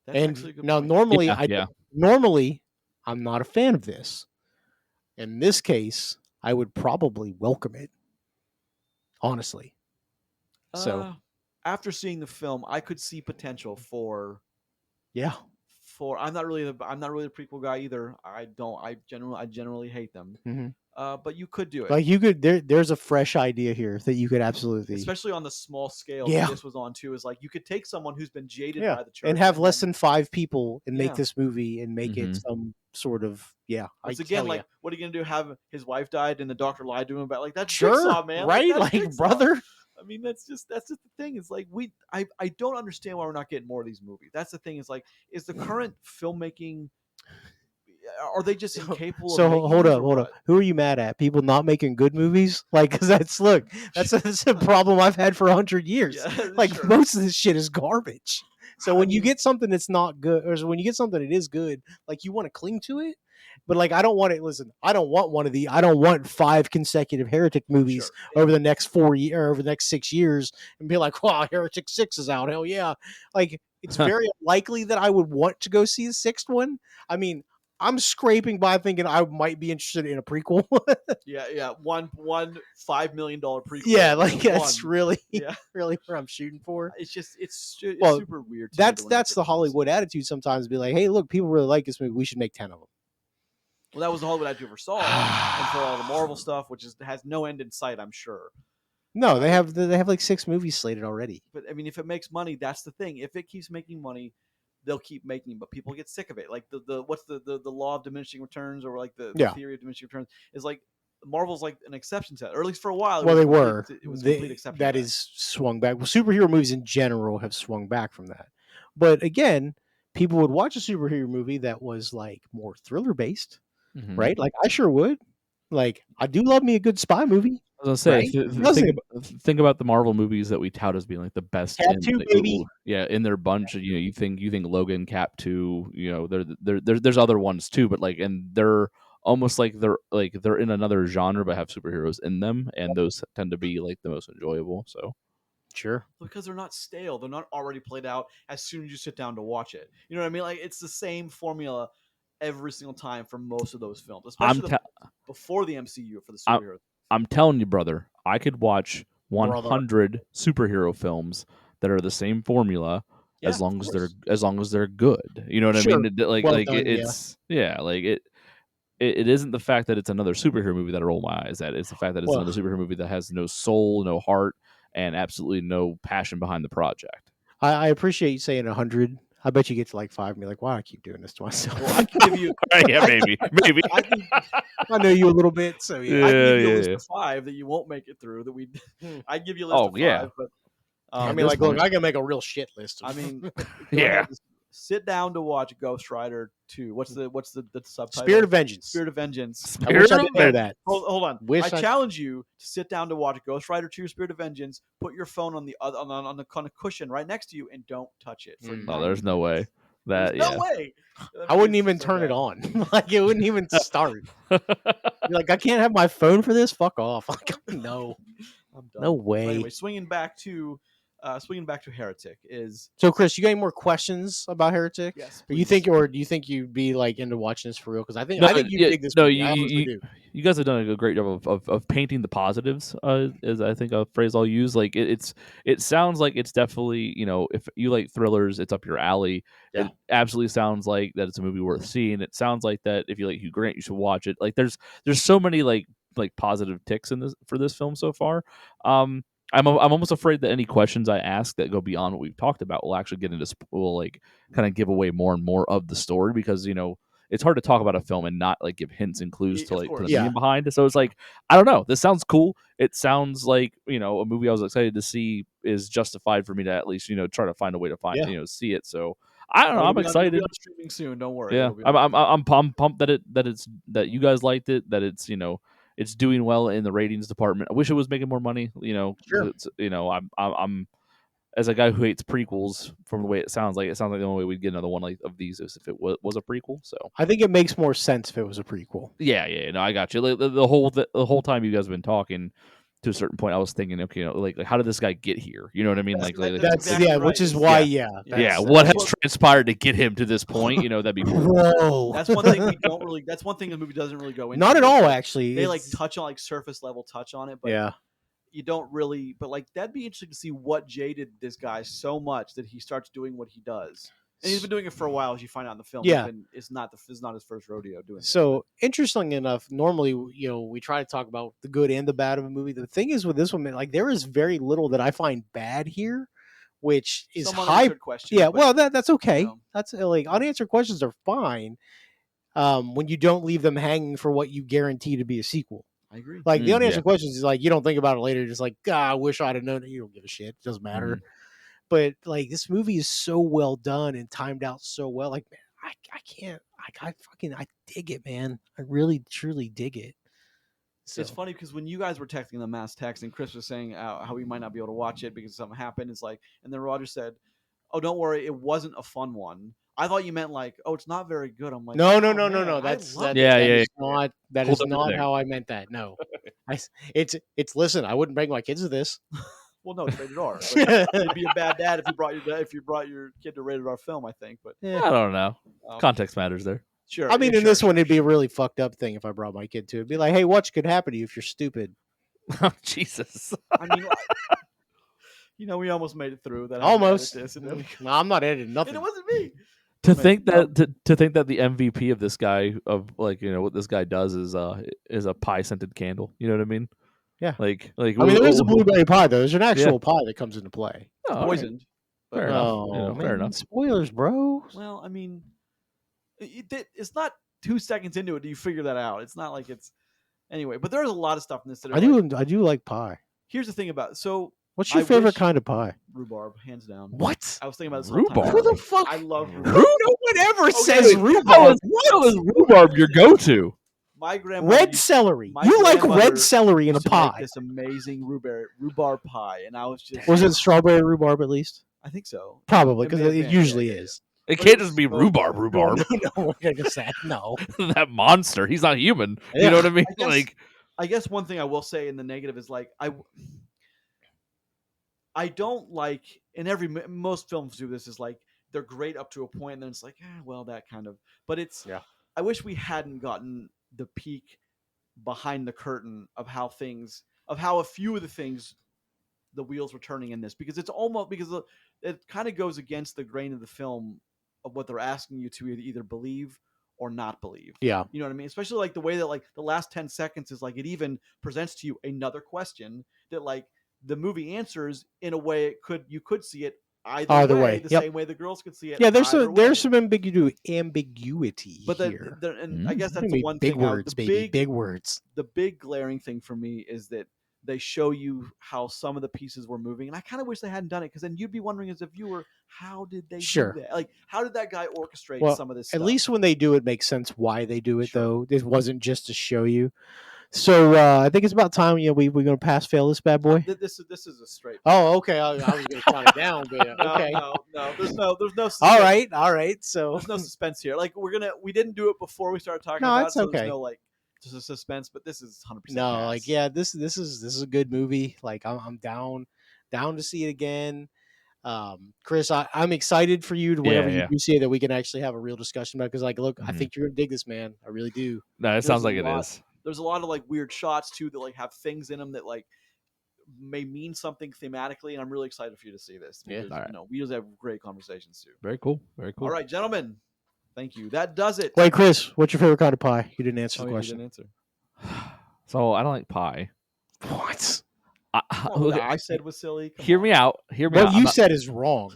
That's And actually a good now, point. Yeah. normally I'm not a fan of this. In this case, I would probably welcome it, honestly. So After seeing the film, I could see potential for yeah, I'm not really the prequel guy either. I generally hate them. Mhm. But you could do it, like you could. There's a fresh idea here that you could absolutely, especially on the small scale Yeah. that this was on too. Is like you could take someone who's been jaded yeah, by the church and have less then- than 5 people and make Yeah. this movie and make it Mhm. some sort of Once I again, tell like ya. what are you gonna do? Have his wife died and the doctor lied to him about like that's Sure, Jigsaw, man, right? that's Like, Jigsaw. brother. I mean, that's just the thing. It's like I don't understand why we're not getting more of these movies. That's the thing. Is like, is the current filmmaking, are they just incapable So of making hold these, up, or hold what? up. Who are you mad at? People not making good movies? Like, because that's a problem I've had for 100 years. Yeah, Like sure. most of this shit is garbage. So I when you mean- get something that's not good, or when you get something that is good, like you want to cling to it. But like I don't want it. Listen, I don't want 5 consecutive Heretic movies Sure. over the next 4 years or over the next 6 years and be like, wow, Heretic 6 is out. Hell yeah. Like it's very likely that I would want to go see the 6th one. I mean, I'm scraping by thinking I might be interested in a prequel. Yeah. One $5 million prequel. Yeah, like that's one. really, Yeah. really where I'm shooting for. It's just it's Well, super weird. To me that we're not That's the getting these. Hollywood attitude sometimes. Be like, hey, look, people really like this movie. We should make 10 of them. Well, that was the Hollywood attitude for Saw and for all the Marvel stuff, which has no end in sight. I'm sure. No, they have like 6 movies slated already. But I mean, if it makes money, that's the thing. If it keeps making money, they'll keep making. But people get sick of it. Like the what's the law of diminishing returns, or like the theory of diminishing returns is like Marvel's like an exception to that, or at least for a while. Well, they were. It was a complete exception. That is swung back. Well, superhero movies in general have swung back from that. But again, people would watch a superhero movie that was like more thriller based, Mhm. right? Like I sure would. Like I do love me a good spy movie. I was gonna say, Right? think about the Marvel movies that we tout as being like the best. Cap 2, baby. In their bunch. You know, you think Logan, Cap 2. You know, there's other ones too, but like, and they're almost like they're in another genre, but have superheroes in them, and those tend to be like the most enjoyable. So Sure. because they're not stale. They're not already played out as soon as you sit down to watch it. You know what I mean? Like it's the same formula every single time for most of those films, especially before the MCU for the superheroes. I'm telling you, brother, I could watch 100 superhero films that are the same formula as long as they're good. You know what I mean? Like Well like done, it's like it. it isn't the fact that it's another superhero movie that I roll my eyes at. It's the fact that it's Well, another superhero movie that has no soul, no heart, and absolutely no passion behind the project. I appreciate you saying 100. I bet you get to like 5 and be like, "Why I keep doing this to myself?" Well, I can give you. Yeah, maybe. I can. I know you a little bit, so yeah. I can give you a Yeah, list yeah. of 5 that you won't make it through. That we. Hmm. I give you a list Oh, of yeah. 5, but I At mean, this like, look, point- I can make a real shit list. I mean, go Yeah. ahead. Sit down to watch Ghost Rider 2. What's the subtitle? Spirit of Vengeance. Spirit of Vengeance. I wish Spirit I of did know Vengeance. that. Hold on. Wish I I- challenge you to sit down to watch Ghost Rider 2: Spirit of Vengeance. Put your phone on the other on the kind of cushion right next to you and don't touch it for. Mm. Oh, 90 there's no way. minutes. That There's yeah. no way. I wouldn't even turn it on. Like, it wouldn't even start. You're like, I can't have my phone for this. Fuck off. Like, no, I'm done. no But way. anyway, swinging back to Heretic is So, Chris, you got any more questions about Heretic? yes. Or you please. think, or do you think you'd be like into watching this for real? Because I think you yeah, dig this no, movie. I honestly do. you guys have done a great job of painting the positives. Is I think a phrase I'll use. Like it sounds like it's definitely if you like thrillers, it's up your alley. Yeah. It absolutely sounds like that it's a movie worth seeing. It sounds like that if you like Hugh Grant, you should watch it. Like there's so many like positive ticks in this for this film so far. I'm almost afraid that any questions I ask that go beyond what we've talked about will actually get into will like kind of give away more and more of the story because it's hard to talk about a film and not like give hints and clues to Of like to the course. Yeah. meaning behind it. So it's like I don't know. This sounds cool. It sounds like a movie I was excited to see is justified for me to at least try to find a way to find Yeah. see it. So I don't know. It'll I'm be on- excited. It'll be on streaming soon. Don't worry. Yeah, It'll be on I'm pumped that you guys liked it. That it's doing well in the ratings department. I wish it was making more money. Sure. I'm as a guy who hates prequels, from the way it sounds like the only way we'd get another one like of these is if it was a prequel. So I think it makes more sense if it was a prequel. yeah, no, I got you. Like, the whole time you guys have been talking, to a certain point, I was thinking, okay, like how did this guy get here? You know what I mean? That's That's exactly right. which is why, Yeah, that's- what that's has transpired to get him to this point? That'd be cool. Whoa. That's one thing we don't really. That's one thing the movie doesn't really go into. Not at is all, that actually. They like It's- touch on like surface level touch on it, but yeah. you don't really. But like that'd be interesting to see what jaded this guy so much that he starts doing what he does. And he's been doing it for a while, as you find out in the film. Yeah. It's not his first rodeo doing. So interesting enough, normally we try to talk about the good and the bad of a movie. The thing is with this one, man, like there is very little that I find bad here, which it. is Some high. unanswered questions. Yeah, but, well that's okay. you know. That's like unanswered questions are fine when you don't leave them hanging for what you guarantee to be a sequel. I agree. Like the Mm, unanswered yeah. questions is like you don't think about it later. Just like I wish I'd have known it. You don't give a shit. It doesn't matter. Mhm. But like this movie is so well done and timed out so well. Like man, I can't. I dig it, man. I really truly dig it. So It's funny because when you guys were texting the mass text and Chris was saying how we might not be able to watch it because something happened, it's like, and then Roger said, "Oh, don't worry, it wasn't a fun one." I thought you meant like, "Oh, it's not very good." I'm like, no. "Oh, man, That's I love that, it." Yeah, that yeah, is not that Hold is up not there. how I meant that. No, it's listen. I wouldn't bring my kids to this. Well, no, it's rated R. But you'd be a bad dad if you brought your kid to rated R film. I think, but Yeah. I don't know. um, Context matters there. sure. I mean, yeah, in this sure, one, sure, it'd be a really fucked up thing if I brought my kid to it. It'd be like, hey, what could happen to you if you're stupid? Oh, Jesus. I mean, we almost made it through that. Almost. This, and No, I'm not editing nothing. it wasn't me. To Man, think no. that to think that the MVP of this guy of like what this guy does is a pie scented candle. You know what I mean? Yeah. Like I mean, there is a blueberry pie though. There's an actual pie that comes into play. Oh, all right. Poisoned. Fair But, enough. Oh, Fair man, enough. spoilers, bro. Well, I mean, it's not 2 seconds into it do you figure that out. It's not like it's anyway. But there's a lot of stuff in this that are I do like pie. Here's the thing about it. So What's your I favorite wish- kind of pie? rhubarb, hands down. What? I was thinking about this whole time. Rhubarb? Who the fuck? I love Who? rhubarb. No one ever Okay, says wait, rhubarb. How is rhubarb your go-to? My grandmother Red used- celery. my You like grandmother red celery in a used to make pie? this amazing rhubarb pie, and I was just Was it strawberry rhubarb at least? I think so. Probably It because may have it been, usually yeah, yeah, is. It But can't it was just be so rhubarb. good. Rhubarb. No, I just said no. That monster. He's not human. You Yeah. know what I mean? I guess- Like I guess one thing I will say in the negative is like I don't like most films do this is like they're great up to a point and then it's like well that kind of but it's Yeah. I wish we hadn't gotten the peek behind the curtain of how a few of the things the wheels were turning in this because it's almost because it kind of goes against the grain of the film of what they're asking you to either believe or not believe. Yeah. You know what I mean? Especially like the way that like the last 10 seconds is like it even presents to you another question that like the movie answers in a way you could see it either way, the Yep. same way the girls could see it. Yeah, either way. there's some ambiguity But here. and I guess that's the one Big thing. words, baby, big words. The big glaring thing for me is that they show you how some of the pieces were moving, and I kind of wish they hadn't done it because then you'd be wondering as a viewer, how did they do that? Like, how did that guy orchestrate Well, some of this at stuff? least when they do it, makes sense why they do it, Sure. though. It wasn't just to show you. So I think it's about time. We're gonna pass fail this bad boy. This is a straight. Oh, okay. I was gonna count it down, but okay. No. There's no. All right. So there's no suspense here. Like we didn't do it before we started talking No, about it, it's so okay. there's no like just a suspense. But this is 100%. no, pass. like yeah, this is a good movie. Like I'm down to see it again. Chris, I'm excited for you to whenever you do see it that we can actually have a real discussion about it, because like look, I think you're gonna dig this, man. I really do. No, it sounds like it is. There's a lot of like weird shots too that like have things in them that like may mean something thematically, and I'm really excited for you to see this. Because, All right. you know, we usually have great conversations too. Very cool. Very cool. All right, gentlemen. Thank you. That does it. Wait, Chris, what's your favorite kind of pie? You didn't answer the You question. didn't answer. So I don't like pie. What? What I said was silly. Hear me out. What you said is wrong.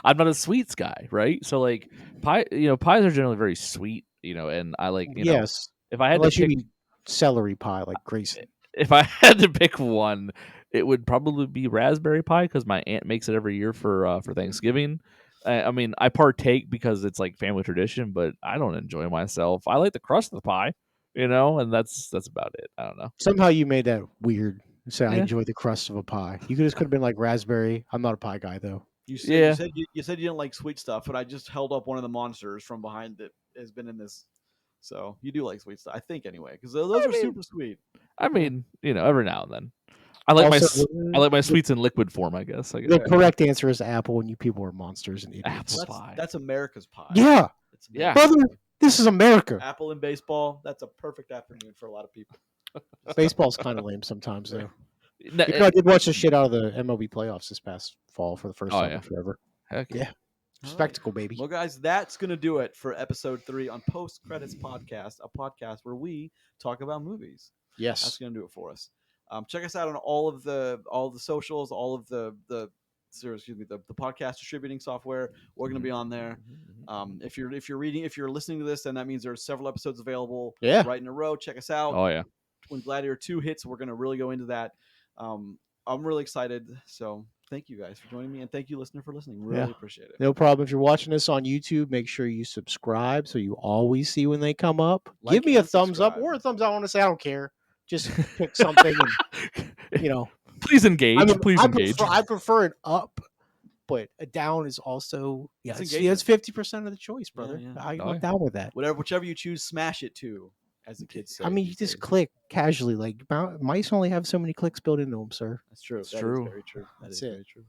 I'm not a sweets guy, right? So like pie, pies are generally very sweet, and I like, yes. if I had Unless to pick you eat celery pie like Grayson. if I had to pick one, it would probably be raspberry pie because my aunt makes it every year for Thanksgiving. I mean, I partake because it's like family tradition, but I don't enjoy myself. I like the crust of the pie, and that's about it. I don't know. Somehow you made that weird. Say I Yeah. enjoy the crust of a pie. You could have been like raspberry. I'm not a pie guy though. You said you didn't like sweet stuff, but I just held up one of the monsters from behind that has been in this. So you do like sweet stuff, I think, anyway, because those are super sweet. I mean, every now and then. I like Also, my sweets in liquid form, I guess. The correct answer is apple, and you people are monsters and idiots. Apple pie. That's America's pie. Yeah. Yeah. Brother, this is America. Apple and baseball, that's a perfect afternoon for a lot of people. Baseball's kind of lame sometimes, though. No, You know, I did watch the shit out of the MLB playoffs this past fall for the first time in forever. Heck Yeah. Spectacle, baby. Well, guys, that's going to do it for episode 3 on Post Credits Podcast, a podcast where we talk about movies. Yes. That's going to do it for us. Check us out on all of the socials, all of the podcast distributing software. We're going to be on there. If you're listening to this, then that means there's several episodes available right in a row. Check us out. Oh yeah. When Gladiator 2 hits, we're going to really go into that. I'm really excited. So thank you guys for joining me, and thank you, listener, for listening. Really appreciate it. No problem. If you're watching this on YouTube, make sure you subscribe so you always see when they come up. Give me a thumbs up or a thumbs down. I want to say I don't care. Just pick something. And, please engage. Engage. I prefer an up, but a down is also it's 50% of the choice, brother. Yeah. I'm down with that. Whichever you choose, smash it to, as the kids say. I mean, you just click casually. Like mice only have so many clicks built into them, sir. That's true. That's true. Is very true. That's it. Very true.